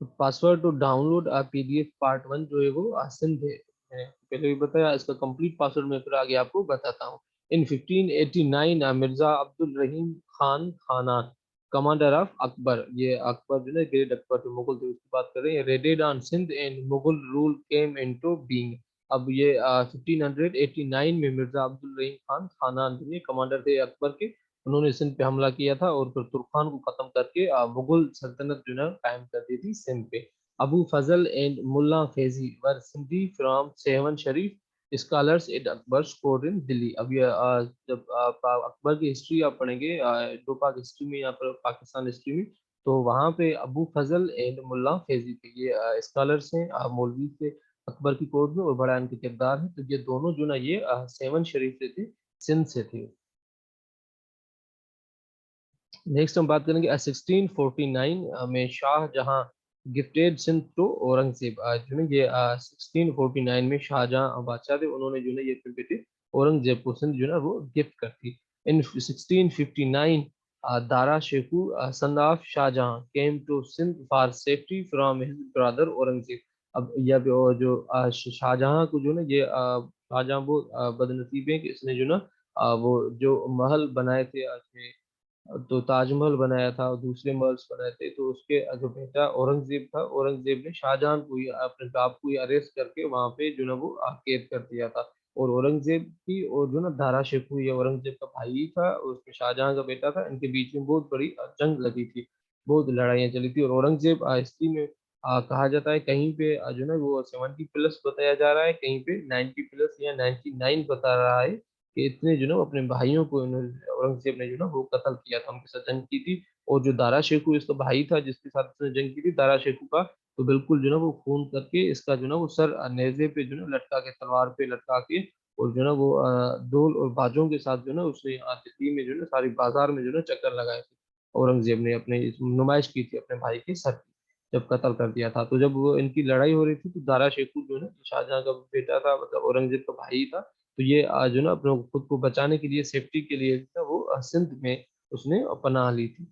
तो password to download PDF part 1 जो है वो सिंध है। मैंने पहले भी बताया, इसका कंप्लीट पासवर्ड मैं फिर आगे आपको बताता हूँ। इन 1589 मिर्जा अब्दुल रहीम खान खानान कमांडर ऑफ अकबर, ये अकबर जो है ग्रेट अकबर जो मुगल थे उसकी बात कर रहे हैं, raided on Sindh and Mughal rule came into being. अब ये 1589 में मिर्जा अब्दुल रहीम खान खानान जो ये कमांडर थे अकबर के, उन्होंने सिंध पे हमला किया था, और फिर तुर्खान को खत्म करके मुगल सल्तनत जो है कायम कर दी थी सिंध पे। Abu Fazal and Mulla Faizi were Sindhi from Sehwan Sharif scholars at Akbar's court in Delhi. अब ये जब आप अकबर की हिस्ट्री आप पढ़ेंगे इंडो पाक हिस्ट्री में या फिर पाकिस्तान हिस्ट्री में, तो वहाँ पे अबू फजल एंड मुल्ला फैजी थे, ये स्कॉलर्स हैं, मौलवी थे अकबर की कोर्ट में, और बड़ा इनके किरदार है। तो ये दोनों जो ना ये सेवन शरीफ से थे, सिंध से थे। नेक्स्ट हम बात करेंगे 1649 में शाहजहां गिफ्टेड सिंध टू औरंगजेब। जो है ये 1649 में शाहजहां बादशाह थे, उन्होंने जो है ये अपने बेटे औरंगजेब को सिंध जो है वो गिफ्ट कर दी। In 1659 Dara Shikoh son of Shah Jahan came to Sindh for safety from his brother Aurangzeb. अब यह जो शाहजहां को जो ना ये शाहजहां वो बदनसीब है कि इसने जो ना वो जो महल बनाए थे तो ताजमहल बनाया था और दूसरे महल्स बनाए थे, तो उसके जो बेटा औरंगजेब था, औरंगजेब ने शाहजहां को ही अपने बाप को ही अरेस्ट करके वहां पे जो ना वो कैद कर दिया था। और औरंगजेब की और जो ना दारा शेखू, ये औरंगजेब का भाई था और उसमें शाहजहां का बेटा था, इनके बीच में बहुत बड़ी जंग लगी थी, बहुत लड़ाइयाँ चली थी। और औरंगजेब हिस्ट्री में कहा जाता है कहीं पे जो ना वो 70+ बताया जा रहा है, कहीं पे 90+ या 99 बता रहा है कि इतने जो ना वो अपने भाइयों को औरंगजेब ने जो ना वो कत्ल किया था, उनके साथ जंग की थी। और जो दारा शेखू इसका भाई था जिसके साथ इसने जंग की थी, दारा शेखू का तो बिल्कुल जो ना वो खून करके इसका जो ना वो सर नेज़े पे जो ना लटका के, तलवार पे लटका के, और जो ना वो ढोल और बाजों के साथ जो ना उसने दिल्ली में जो ना सारी बाजार में जो ना चक्कर लगाए थे, औरंगजेब ने अपने नुमाइश की थी अपने भाई के सर की, जब कत्ल कर दिया था। तो जब वो इनकी लड़ाई हो रही थी, तो दारा शेखू जो है शाहजहां का बेटा था, मतलब औरंगजेब का भाई था, तो ये जो ना अपने खुद को बचाने के लिए, सेफ्टी के लिए जो है वो सिंध में उसने पनाह ली थी।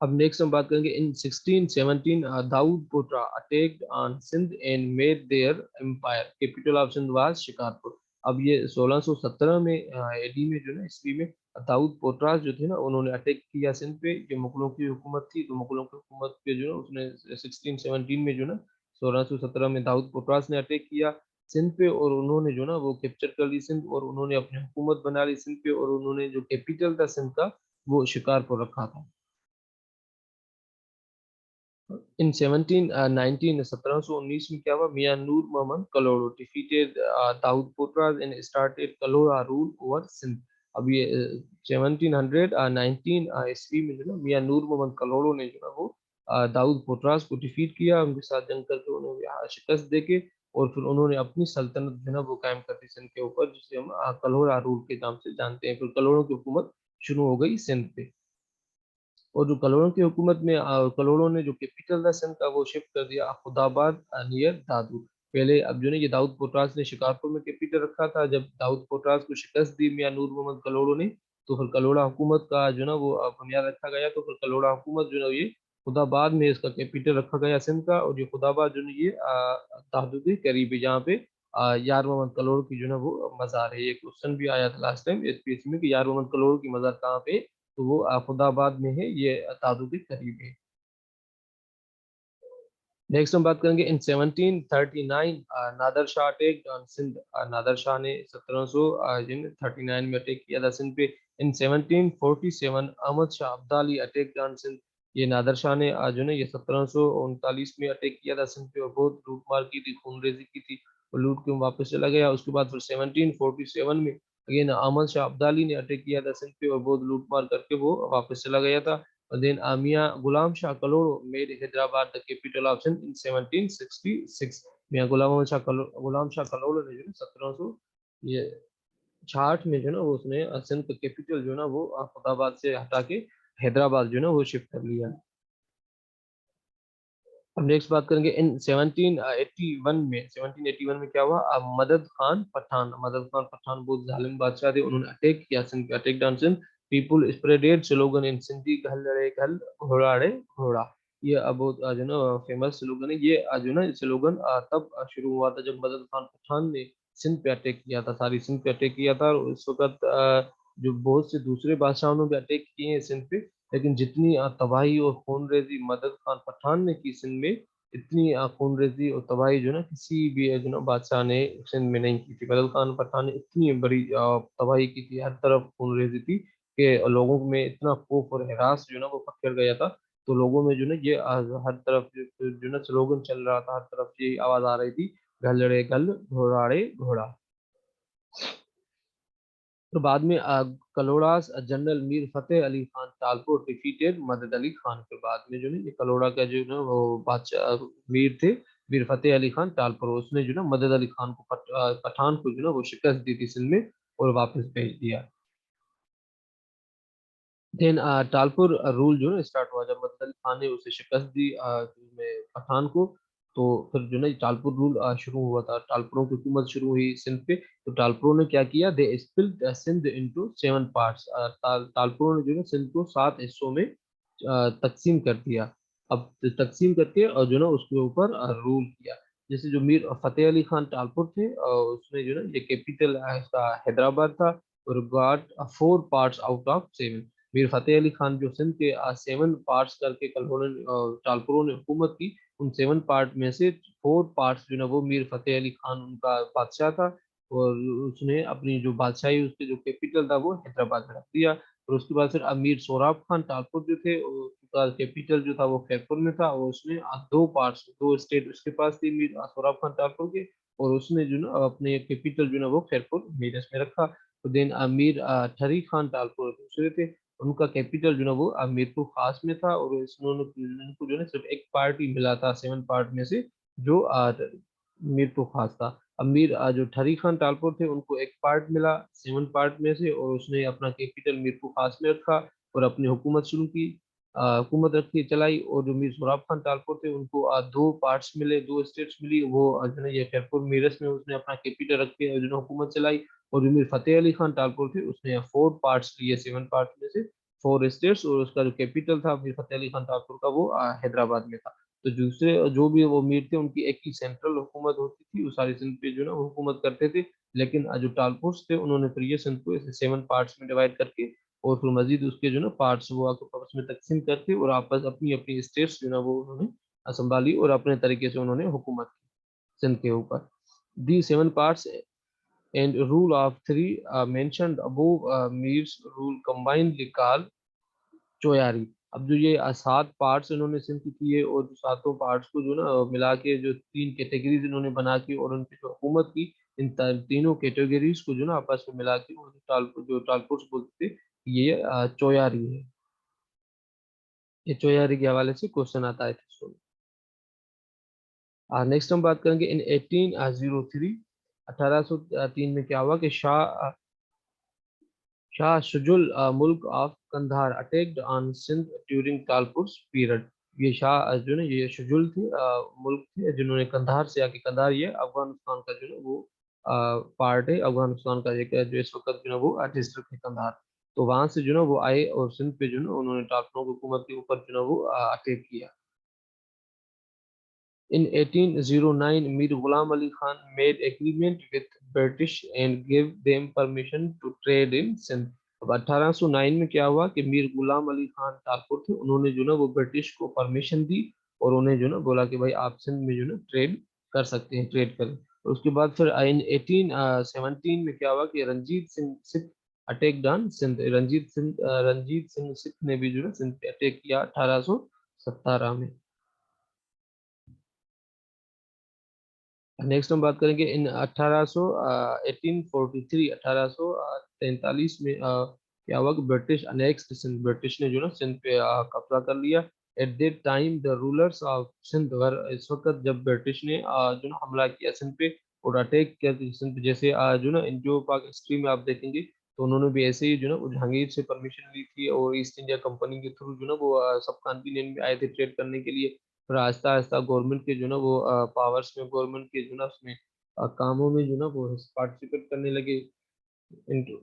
अब नेक्स्ट हम बात करेंगे in 1617 Daud Potra attacked on Sindh and made their empire, capital of Sindh was Shikarpur. अब ये 1617 में एडी में जो ना ईस्वी में दाऊद पोट्रास जो थे ना, उन्होंने अटैक किया सिंध पे। ये मुगलों की हुकूमत थी, तो मुगलों की हुकूमत पे जो ना उसने 1617 में जो ना 1617 में दाऊद पोट्रास ने अटैक किया सिंध पे, और उन्होंने जो ना वो कैप्चर कर ली सिंध, और उन्होंने अपनी हुकूमत बना ली सिंध पे, और उन्होंने जो कैपिटल था सिंध का वो शिकारपुर रखा था। इन 1719 1719 में क्या हुआ, Mian Noor Mohammad Kalhoro defeated Daud Potras and started Kalhora rule over Sindh. अब ये 1719 ईस्वी में जो ना मियां नूर मोहम्मद कलोड़ो ने जो ना वो दाऊद पोट्राज को डिफीट किया, उनके साथ जंग करके उन्हें शिकस्त देके, और फिर उन्होंने अपनी सल्तनत जो है ना वो कायम कर दी सिंध के ऊपर, जिसे हम कलोड़ा रूल के नाम से जानते हैं। फिर कलोड़ों की हुकूमत शुरू हो गई सिंध पे। और जो कलोड़ों की हुकूमत में कलोड़ों ने जो कैपिटल था सिंध का वो शिफ्ट कर दिया खुदाबाद नियर दादू। पहले अब जो है ये दाऊद पोट्रास ने शिकारपुर में कैपिटल रखा था, जब दाऊद पोट्रास को शिकस्त दी मियां नूर मोहम्मद कलोड़ों ने, तो फिर कलोड़ा हुकूमत का जो ना वो बुनियाद रखा गया। तो फिर कलोड़ा हुकूमत जो है ये खुदाबाद में इसका कैपिटल रखा गया सिंध का। और ये खुदाबाद जो है ये दादू के करीब है, जहाँ पे यार मोहम्मद कलोड़ की जो ना वो मज़ार है। ये क्वेश्चन भी आया था लास्ट टाइम एसपीएससी में कि यार मोहम्मद कलोड़ की मज़ार कहाँ पे है? तो वो खुदाबाद में है, ये दादू के करीब है। नेक्स्ट हम बात करेंगे इन 1739 नादर शाह अटैक ऑन सिंध। नादर शाह ने 1739 में अटैक किया था सिंध पे। इन 1747 अहमद शाह अब्दाली अटैक ऑन सिंध। ये नादर शाह ने जो है ये 1739 में अटैक किया था सिंध पे, और बहुत लूट मार की थी, खूनरेजी की थी, और लूट के वापस चला गया। उसके बाद फिर 1747 में अगेन अहमद शाह अब्दाली ने अटैक किया था सिंध पे, और बहुत लूट मार करके वो वापस चला गया था। And then Mia Ghulam Shah Kaloro made Hyderabad the capital of Sindh in 1766. मियाँ गुलाम शाह कलोरो ने जो है 1766 में जो ना वो उसने सिंध का कैपिटल जो ना वो फतेहाबाद से हटा के हैदराबाद जो ना वो शिफ्ट कर लिया। अब नेक्स्ट बात करेंगे इन 1781 में क्या हुआ, मदद खान पठान बहुत जालिम बादशाह थे, उन्होंने अटैक किया सिंध पे, attack down Sindh. People spreaded slogan in Sindhi घल लड़े घल घोड़ाड़े घोड़ा। ये बहुत जो ना फेमस स्लोगन है। ये जो ना स्लोगन तब शुरू हुआ था जब मदद खान पठान ने सिंध पे अटैक किया था, सारी सिंध पे अटैक किया था। और उस वक्त जो बहुत से दूसरे बादशाहों ने भी अटैक किए हैं सिंध पे, लेकिन जितनी तबाही और खूनरेजी मदद खान पठान ने की सिंध में, इतनी खूनरेजी और तबाही जो ना किसी भी जो ना बादशाह ने सिंध में नहीं की थी। मदद खान पठान ने इतनी बड़ी तबाही की थी, हर तरफ खूनरेजी थी कि लोगों में इतना खौफ और हरास जो ना वो पकड़ गया था। तो लोगों में जो ना ये हर तरफ जो ना स्लोगन चल रहा था, हर तरफ ये आवाज आ रही थी, गलड़े गल घोड़ाड़े घोड़ा। तो बाद में कलोड़ास जनरल मीर फतेह अली खान तालपुर डिफीटेड मदद अली खान के बाद में जो है ये कलोड़ा का जो ना वो बादशाह मीर थे मीर फतेह अली खान तालपुर, उसने जो ना मदद अली खान को पठान को जो ना वो शिकस्त दी थी सिंध में और वापस भेज दिया। देन टालपुर रूल जो है स्टार्ट हुआ जब मदद अली खान ने उसे शिकस्त दी में पठान को। तो फिर जो है टालपुर रूल शुरू हुआ था, टालपुरों की हुकूमत शुरू हुई सिंध पे। तो टालपुरों ने क्या किया, दे स्प्लिट सिंध इनटू 7 पार्ट्स। टालपुरों ने जो है सिंध को 7 हिस्सों में तकसीम कर दिया। अब तकसीम करके और जो ना उसके ऊपर रूल किया। जैसे जो मीर फतेह अली खान टालपुर थे उसने जो ना ये कैपिटल हैदराबाद था और got 4 parts out of 7। Mir Fateh Ali Khan जो सिंध के 7 पार्ट्स करके कल टालपुरों ने हुकूमत की, उन 7 पार्ट में से 4 पार्ट्स जो ना वो मीर फतेह अली खान उनका बादशाह था। और उसने अपनी जो बादशाही उसके जो कैपिटल था वो हैदराबाद में रख दिया। और उसके बाद फिर अमीर सोराब खान टालपुर जो थे उनका कैपिटल जो था वो खैरपुर में था और उसने 2 पार्ट्स 2 स्टेट उसके पास थी मीर सोराब खान टालपुर के। और उसने जो ना अपने कैपिटल जो ना वो खैरपुर मीरस में रखा। तो देन अमीर ठरी खान टालपुर दूसरे थे, उनका कैपिटल जो ना वो मीरपुर खास में था। और इनको जो है सिर्फ एक पार्ट ही मिला था 7 पार्ट में से जो मीरपुर खास था। अमीर जो ठरी खान टालपुर थे उनको एक पार्ट मिला 7 पार्ट में से और उसने अपना कैपिटल मीरपुर खास में रखा और अपनी हुकूमत शुरू की, हुकूमत रखी चलाई। और जो मीर सोराब खान टालपुर थे उनको 2 पार्ट्स मिले, 2 स्टेट्स मिली, वो जो है ये खैरपुर मीरस में उसने अपना कैपिटल रख के जो है हुकूमत चलाई। और जो मीर फतेह अली खान टालपुर थे उसने 4 पार्ट्स लिए 7 पार्ट में से, 4 स्टेट्स, और उसका जो कैपिटल था मीर फतेह अली खान टालपुर का वो हैदराबाद में था। तो दूसरे जो भी वो मीर थे उनकी एक ही सेंट्रल हुकूमत होती थी, वो सारी सिंध पे जो ना वो हुकूमत करते थे। लेकिन जो टालपुर थे उन्होंने फिर ये सिंध को ऐसे 7 पार्ट्स में डिवाइड करके और फिर मजीद उसके जो ना पार्ट्स वो आपस में तकसीम करके और आपस अपनी अपनी स्टेट्स जो ना वो उन्होंने संभाली और अपने तरीके से उन्होंने हुकूमत की सिंध के ऊपर। दी 7 parts and rule of three mentioned above means rule combinedly called चोयारी। अब जो ये 7 पार्ट्स इन्होंने सिंध की किए और जो 7 पार्ट्स को जो ना मिला के जो 3 कैटेगरीज इन्होंने बना के और उनकी जो हुकूमत की, इन तीनों कैटेगरीज को जो ना आपस में मिला के और जो टालपुर बोलते थे ये चोयारी है। ये चोयारी के हवाले से क्वेश्चन आता है। नेक्स्ट हम बात करेंगे इन 1803 1803 में क्या हुआ कि Shah Shujul Mulk of Kandahar attacked on Sindh during Talpur period. ये शाह जो है ये शुजुल थे मुल्क थे जिन्होंने कंधार से आके, कंधार ये अफगानिस्तान का जो है वो पार्ट है, अफगानिस्तान का एक जो इस वक्त जो है वो डिस्ट्रिक्ट है कंधार। तो वहां से जो है वो आए और सिंध पे जो है उन्होंने टापुरों की हुकूमत के ऊपर जो है वो अटैक किया। In 1809, Mir Ghulam Ali Khan made agreement with British and gave them permission to trade in Sindh। अब 1809 में क्या हुआ कि मीर गुलाम अली खान ठाकुर थे, उन्होंने जो ना वो ब्रिटिश को परमिशन दी और उन्हें जो ना बोला कि भाई आप सिंध में जो ना ट्रेड कर सकते हैं, ट्रेड करें। और उसके बाद फिर इन 1817 में क्या हुआ कि रंजीत सिंह सिख अटैक डन सिंध। रंजीत सिंह सिख ने भी जो है सिंध पे अटैक किया 1817 में। नेक्स्ट हम बात करेंगे इन 1843 में क्या हुआ कि ब्रिटिश अनेक्स्ड सिंध, ब्रिटिश ने जो ना सिंध पे कब्जा कर लिया। At that time the rulers of Sindh, अगर इस वक्त जब ब्रिटिश ने जो ना हमला किया सिंध पे और अटैक किया सिंध पे, जैसे जो ना जो पाक हिस्ट्री में आप देखेंगे तो उन्होंने भी ऐसे ही जो ना वो जहांगीर से परमिशन ली थी और ईस्ट इंडिया कंपनी के थ्रू जो ना वो सब कॉन्टिनेंट में आए थे ट्रेड करने के लिए। फिर आहिस्ता आहिस्ता गवर्नमेंट के जो ना वो पावर्स में, गवर्नमेंट के जो ना उसमें कामों में जो ना वो पार्टिसिपेट करने लगे।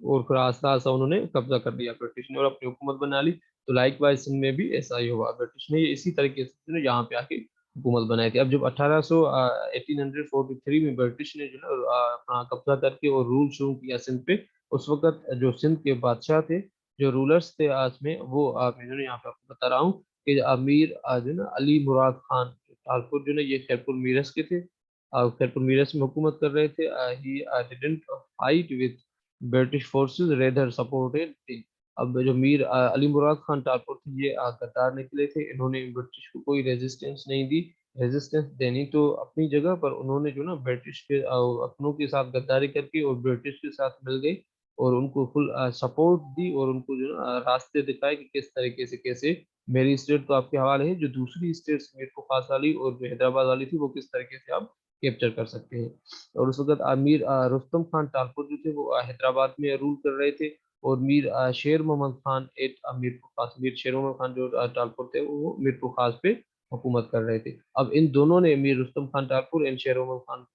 और फिर आहिस्ता आहिस्ता उन्होंने कब्जा कर लिया ब्रिटिश ने और अपनी हुकूमत बना ली। तो लाइक वाइज सिंध में भी ऐसा ही हुआ, ब्रिटिश ने इसी तरीके से जो ना यहाँ पे आके हुकूमत बनाई थी। अब जब 1843 में ब्रिटिश ने जो ना अपना कब्जा करके और रूल शुरू किया सिंध पे, उस वक्त जो सिंध के बादशाह थे, जो रूलर्स थे आज में, वो मैं जो ना यहाँ पे आपको बता रहा हूँ कि अमीर जो ना अली मुराद खान तालपुर जो ना ये खैरपुर मीरस के थे, खैरपुर मीरस में हुकूमत कर रहे थे। He didn't fight with British forces rather supported थे। अब जो मीर अली मुराद खान टालपुर थे ये गद्दार निकले थे, इन्होंने ब्रिटिश को कोई रेजिस्टेंस नहीं दी, रेजिस्टेंस देनी तो अपनी जगह पर उन्होंने जो ना ब्रिटिश के अपनों के साथ गद्दारी करके और ब्रिटिश के साथ मिल गई और उनको फुल सपोर्ट दी और उनको जो ना रास्ते दिखाए कि किस तरीके से कैसे मेरी स्टेट तो आपके हवाले है, जो दूसरी स्टेट मीर को खास वाली और जो हैदराबाद वाली थी वो किस तरीके से आप कैप्चर कर सकते हैं। और उस वक्त अमीर रुस्तम खान टालपुर जो थे वो हैदराबाद में रूल कर रहे थे और मीर शेर मोहम्मद खान एट मीर खास, मीर शेर मोहम्मद खान जो टालपुर थे वो मीर खास पे हुकूमत कर रहे थे। अब इन दोनों ने मीर रुस्तम खान टालपुर एंड शेर मोहम्मद खान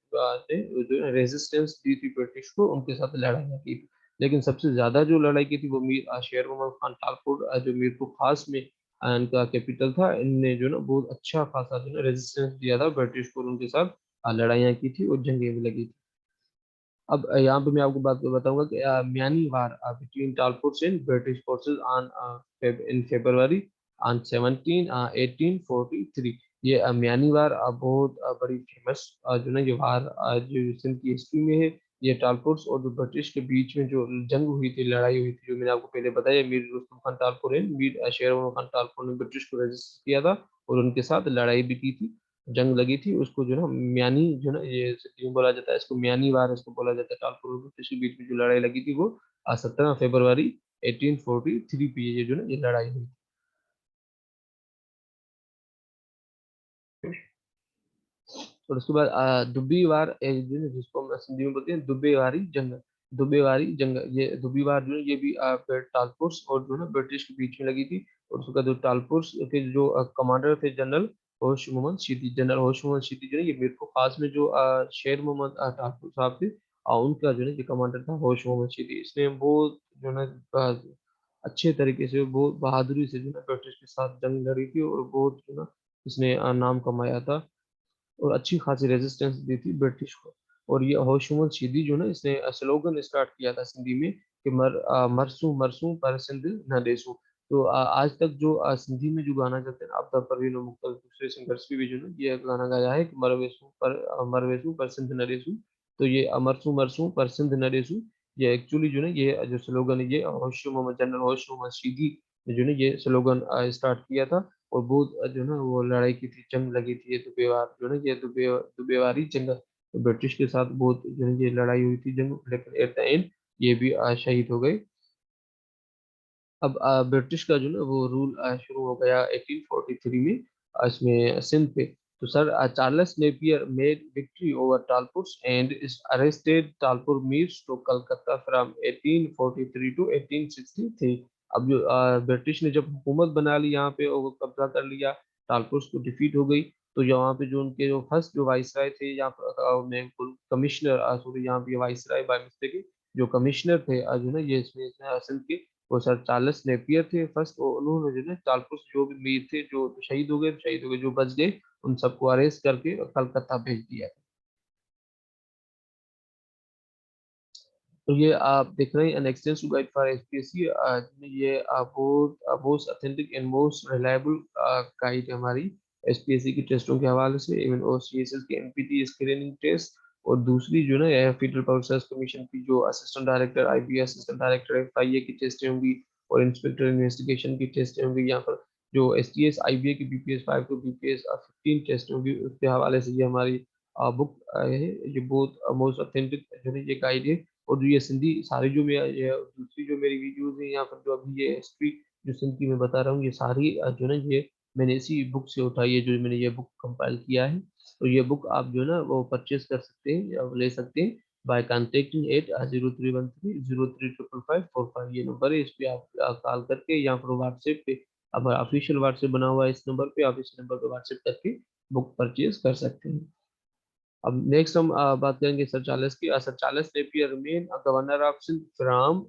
ने जो रेजिस्टेंस दी थी ब्रिटिश को, उनके साथ लड़ाइयाँ की थी। लेकिन सबसे ज्यादा जो लड़ाई की थी वो मीर शेर मोहम्मद खान टालपुर जो मीर खास में इनका कैपिटल था, इनने जो ना बहुत अच्छा खासा जो ना रेजिस्टेंस दिया था ब्रिटिश को, उनके साथ लड़ाइयाँ की थी और जंगें भी लगी थी। अब यहाँ पे मैं आपको बात बताऊंगा कि Miani war between Talpur and British forces on in February on 17 1843। ये म्यानी वार बहुत बड़ी फेमस जो ना ये वार जो सिंध की हिस्ट्री में है। ये टालपुर और जो ब्रिटिश के बीच में जो जंग हुई थी, लड़ाई हुई थी, जो मैंने आपको पहले बताया, मीर रुस्तम खान टालपुर एंड मीर शेर खान टालपुर ने ब्रिटिश को रेजिस्ट किया था और उनके साथ लड़ाई भी की थी, जंग लगी थी। उसको जो ना म्यानी जो ना ये क्यों बोला जाता है, इसको म्यानी वार इसको बोला जाता है। टालपुर और ब्रिटिश के बीच में जो लड़ाई लगी थी वो 17 फरवरी 1843 पे ये जो ना ये लड़ाई हुई। और उसके बाद दुब्बी वार जो है जिसको हम सिंधी में बोलते हैं दुब्बेवारी जंग। दुब्बेवारी जंग, ये दुब्बी वार जो है ये भी टालपुर और जो है ब्रिटिश के बीच में लगी थी। और उसके बाद जो टालपुर के जो कमांडर थे जनरल होश मोहम्मद शीदी, जनरल होश मोहम्मद शीदी जो है ये मीर खास में जो शेर मोहम्मद टालपुर साहब थे उनका जो है ये कमांडर था होश मोहम्मद शीदी। इसने बहुत जो है अ, अच्छे तरीके से बहुत बहादुरी से जो है ब्रिटिश के साथ जंग लड़ी थी और बहुत जो है ना इसने नाम कमाया था और अच्छी खासी रेजिस्टेंस दी थी ब्रिटिश को। और ये होशुमत शीदी जो ना इसने स्लोगन स्टार्ट किया था सिंधी में कि मरसू मरसू पर सिंध न देसू। तो आज तक जो सिंधी में जो गाना चलते हैं आप परवीन और मुख्तलिफ दूसरे सिंगर्स भी जो ना ये गाना गाया है कि मरवेसू पर सिंध न देसू। तो ये मरसू मरसू पर सिंध न देसू, ये एक्चुअली जो ना ये जो स्लोगन है ये होश मोहम्मद जनरल होश मोहम्मद शीदी ने जो ना ये स्लोगन स्टार्ट किया था। और बहुत जो ना वो लड़ाई की थी, जंग लगी थी, ये दुबेवार जो ना ये दुबेवारी जंग, तो ब्रिटिश के साथ बहुत जो है ये लड़ाई हुई थी जंग, लेकिन एट द एंड ये भी शहीद हो गए। अब ब्रिटिश का जो ना वो रूल शुरू हो गया 1843 में इसमें सिंध पे। तो sir Charles Napier made victory over Talpur and is arrested Talpur Mirs to Calcutta from 1843 to 1863। अब जो ब्रिटिश ने जब हुकूमत बना ली यहाँ पे और वो कब्जा कर लिया, टालपुर को डिफीट हो गई, तो यहाँ पे जो उनके जो फर्स्ट जो वाइसराय थे यहाँ पर कमिश्नर सॉरी यहाँ पे वाइसराय बाय मिस्टेक, जो कमिश्नर थे जो ना ये इसमें सिंध के, वो सर चार्ल्स नेपियर थे फर्स्ट। और उन्होंने जो है टालपुर से जो भी मीर थे जो शहीद हो गए, जो बच गए उन सबको अरेस्ट करके कलकत्ता भेज दिया। तो ये आप देख रहे हैं an extensive guide for SPSC, ये most authentic and most reliable guide है हमारी एसपीएससी की टेस्टों के हवाले से, इवन ओसीएसएस के एनपीटी स्क्रीनिंग टेस्ट। और दूसरी जो ना फेडरल पब्लिक सर्विस कमीशन की जो assistant director IB assistant director FIA की टेस्टें होंगी और इंस्पेक्टर इन्वेस्टिगेशन की टेस्टें होंगी। यहाँ पर जो एसटीएस आईबीए की बीपीएस 5 टू बीपीएस 15 टेस्ट होंगी, उसके हवाले से ये हमारी बुक है। ये बहुत मोस्ट ऑथेंटिक जो है ये गाइड है। और जो ये सिंधी सारी जो मैं ये दूसरी जो मेरी वीडियोस है यहाँ पर जो अभी ये हिस्ट्री जो सिंध की मैं बता रहा हूँ, ये सारी जो ना ये मैंने इसी बुक से उठाई है, जो मैंने ये बुक कंपाइल किया है। तो ये बुक आप जो है ना वो परचेज कर सकते हैं या ले सकते हैं बाय कॉन्टेक्टिंग 0313 035545। ये नंबर है, इस पे आप कॉल करके या फिर व्हाट्सएप पे, हमारा ऑफिशियल व्हाट्सएप बना हुआ है इस नंबर पे, आप इस नंबर पे व्हाट्सएप करके बुक परचेज कर सकते हैं। अब नेक्स्ट हम बात करेंगे सर चार्ल्स की। Sir Charles Napier remain governor of Sindh from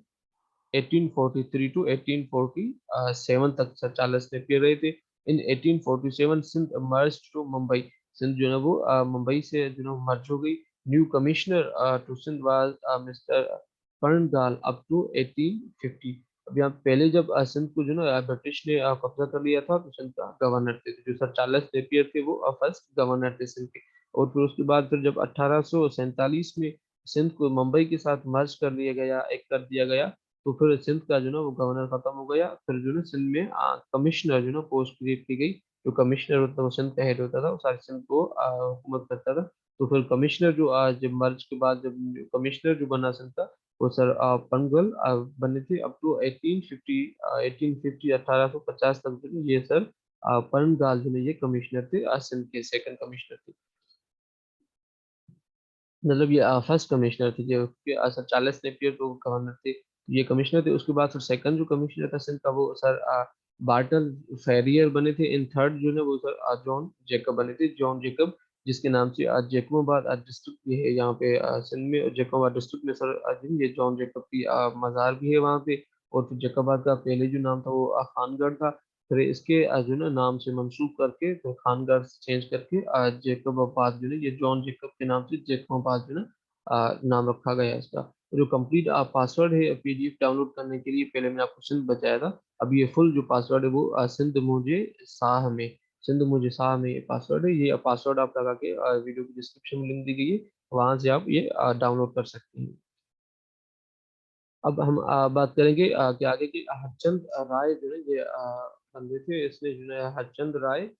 1843 to 1847 तक सर चार्ल्स नेपियर रहे थे। In 1847 Sindh merge to Mumbai, Sindh जो है वो मुंबई से जो है मर्ज हो गई। New commissioner to Sindh was mister कर्णदाल अप टू 1850। अब यहाँ पहले जब सिंध को जो ना ब्रिटिश ने कब्जा कर लिया था, तो सिंध का गवर्नर थे जो सर चार्ल्स नेपियर थे, वो फर्स्ट गवर्नर थे सिंध के। और फिर उसके बाद फिर जब 1847 में सिंध को मुंबई के साथ मर्ज कर लिया गया, एक कर दिया गया, तो फिर सिंध का जो ना वो गवर्नर खत्म हो गया। फिर जो ना सिंध में कमिश्नर जो ना पोस्ट क्रिएट की गई जो कमिश्नर होता था वो सिंध का हेड होता था, वो सारे सिंध को हुकूमत करता था। तो फिर कमिश्नर जो जब मर्ज के बाद जब कमिश्नर जो बना सिंध का, वो सर पंगल बने थे अप टू 1850 1850 तक जो है ये सर परनगाल जो है ये कमिश्नर थे, सिंध के सेकंड कमिश्नर थे। मतलब ये फर्स्ट कमिश्नर थे जो सर चार्ल्स नेपियर तो गवर्नर थे, ये कमिश्नर थे। उसके बाद फिर सेकंड जो कमिश्नर था सिंध का वो सर बार्टल फेरियर बने थे। इन थर्ड जो है वो सर जॉन जेकब बने थे, जॉन जेकब, जिसके नाम से आज जैकोबाबाद डिस्ट्रिक्ट भी है यहाँ पे सिंध में। और जैकोबाबाद डिस्ट्रिक्ट में सर ये जॉन जेकब की मजार भी है वहाँ पे। और फिर जैकोबाबाद का पहले जो नाम था वो खानगढ़ था, फिर इसके जो है ना नाम से मंसूब करके तो खानगढ़ से चेंज करके जैकबाबाद जो है ये जॉन जेकब के नाम से जैकबाबाद जो है ना नाम रखा गया है इसका। जो कंप्लीट पासवर्ड है पीडीएफ डाउनलोड करने के लिए, पहले मैंने आपको सिंध बताया था, अब ये फुल जो पासवर्ड है वो सिंध मुझे साह में, सिंध मुझे साह में ये पासवर्ड है। ये पासवर्ड आप लगा के वीडियो की डिस्क्रिप्शन में लिंक दी गई है, वहां से आप ये डाउनलोड कर सकते हैं। अब हम बात करेंगे कि आगे की हरचंद राय जो है ये बंदे थे, इसने जो है हरचंद राय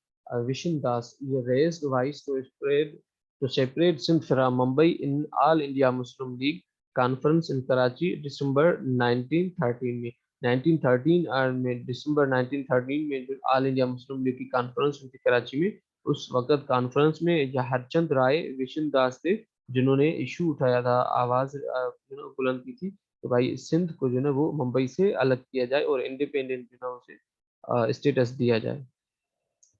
विशन दास ये raised voice to separate Sindh from Mumbai in all India Muslim League conference in Karachi December 1913 में। 1913 में दिसंबर 1913 में जो ऑल इंडिया मुस्लिम लीग की कॉन्फ्रेंस हुई थी कराची में, उस वक्त कॉन्फ्रेंस में यह हरचंद राय विशन दास थे जिन्होंने इशू उठाया था, आवाज बुलंद की थी तो भाई सिंध को जो है ना वो मुंबई से अलग किया जाए और इंडिपेंडेंट जो है ना उसे स्टेटस दिया जाए।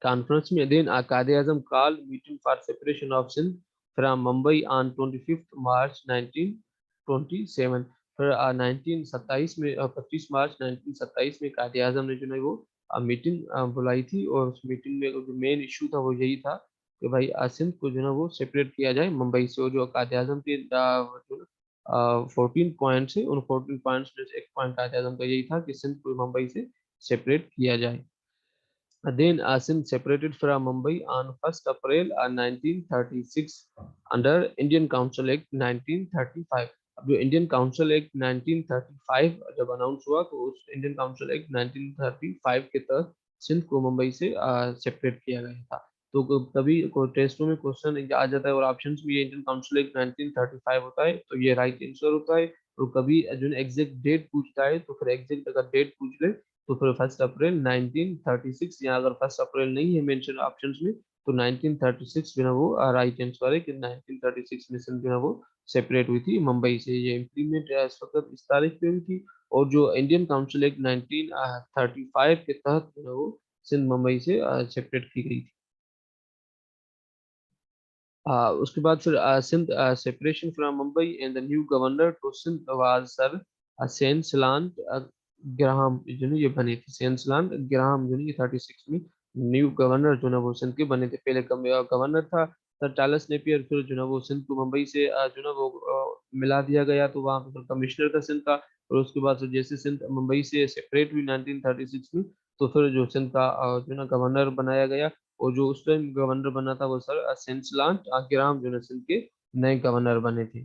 कॉन्फ्रेंस में दिन Quaid e Azam call meeting for separation of Sindh from Mumbai on 25 March 1927। फिर 1927 में 25 मार्च 1927 में कायदे आजम ने जो है वो मीटिंग बुलाई थी, और उस मीटिंग में जो मेन इशू था वो यही था कि भाई सिंध को जो है ना वो सेपरेट किया जाए मुंबई से। और जो कायदे आजम के 14 पॉइंट्स है, उन 14 पॉइंट्स में से एक पॉइंट कायदे आजम का यही था कि सिंध को मुंबई से सेपरेट किया जाए। Then Asim separated from Mumbai on 1st April 1936 under Indian Council Act 1935। अब जो इंडियन काउंसिल एक्ट 1935 जब अनाउंस हुआ तो उस इंडियन काउंसिल एक्ट 1935 के तहत सिंध को मुंबई से सेपरेट किया गया था। तो कभी टेस्टों में क्वेश्चन आ जाता है और ऑप्शंस में ये इंडियन काउंसिल एक्ट 1935 होता है तो ये राइट आंसर होता है। और कभी जो एग्जैक्ट डेट पूछता है तो फिर एग्जैक्ट अगर डेट पूछ ले तो फिर 1 अप्रैल 1936, या अगर 1 अप्रैल नहीं है मेंशन ऑप्शंस में तो 1936 जो है वो राइट आंसर है कि 1936 में सिंध जो है वो सेपरेट हुई थी मुंबई से। ये इम्प्लीमेंट इस वक्त इस तारीख पे हुई थी। और जो इंडियन काउंसिल एक्ट 1935 के तहत जो है वो सिंध मुंबई से सेपरेट की गई थी। उसके बाद फिर Sindh separation from Mumbai and the new governor to Sindh was sir सेंसलान ग्राहम जो है ये बने थे। सेंसलान ग्राहम जो है ये 36 में न्यू गवर्नर जो है वो सिंध के बने थे। पहले गवर्नर था सर चार्ल्स नेपियर, फिर जो है वो सिंध को मुंबई से जो है वो मिला दिया गया तो वहाँ पे कमिश्नर था सिंध का। और उसके बाद से जैसे सिंध मुंबई से सेपरेट हुई 1936 में तो फिर जो सिंध का जो है ना गवर्नर बनाया गया। और जो उस टाइम गवर्नर बना था वो सर सेंसलान ग्राम जो नस्ल के नए गवर्नर बने थे।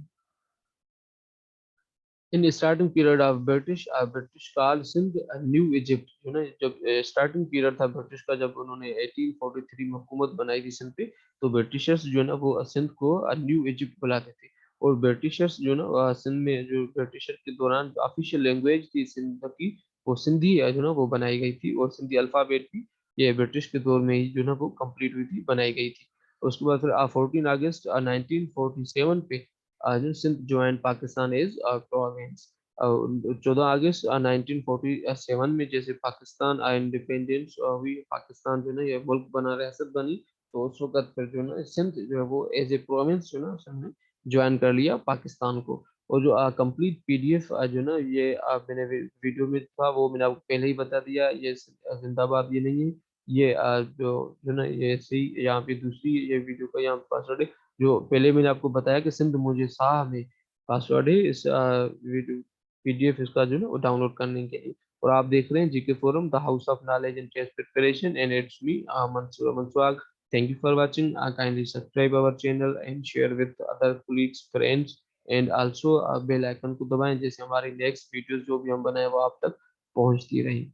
In starting period of British British काल सिंध न्यू इजिप्ट जो ना, जब स्टार्टिंग पीरियड था ब्रिटिश का जब उन्होंने 1843 में हुकूमत बनाई थी सिंध पे, तो ब्रिटिशर्स जो है ना वो सिंध को न्यू इजिप्ट बुलाते थे। और ब्रिटिशर्स जो ना सिंध में जो ब्रिटिशर के दौरान जो ऑफिशियल लैंग्वेज थी सिंध की वो सिंधी जो ना वो बनाई गई थी। और सिंधी अल्फाबेट भी ये ब्रिटिश के दौर में ही जो ना वो कंप्लीट हुई थी, बनाई गई थी। उसके बाद फिर 14 अगस्त 1947 पे जो Sindh join Pakistan as province. 14 अगस्त 1947 में जैसे पाकिस्तान इंडिपेंडेंस हुई, पाकिस्तान जो है ना ये मुल्क बना रियासत बनी, तो उस वक्त फिर जो है ना सिंध जो है वो एज ए प्रोविंस जो है ना उसने ज्वाइन कर लिया पाकिस्तान को। और जो कंप्लीट पीडीएफ जो है ना ये मैंने वीडियो में था वो मैंने आपको पहले ही बता दिया, ये जिंदाबाद ये नहीं है, ये जो ना ये सही यहाँ पे दूसरी ये वीडियो का यहाँ पासवर्ड है। जो पहले मैंने आपको बताया कि सिंध मुझे साह में पासवर्ड है इस वीडियो पीडीएफ इसका जो है ना वो डाउनलोड करने के लिए। और आप देख रहे हैं GK forum the house of knowledge and test preparation and it's me Mansoor मंसवाग। Thank you for watching. Kindly subscribe our channel and share with other colleagues friends and also bell icon को दबाएं जैसे हमारी नेक्स्ट वीडियोस जो भी हम बनाए वो आप तक पहुंचती रही।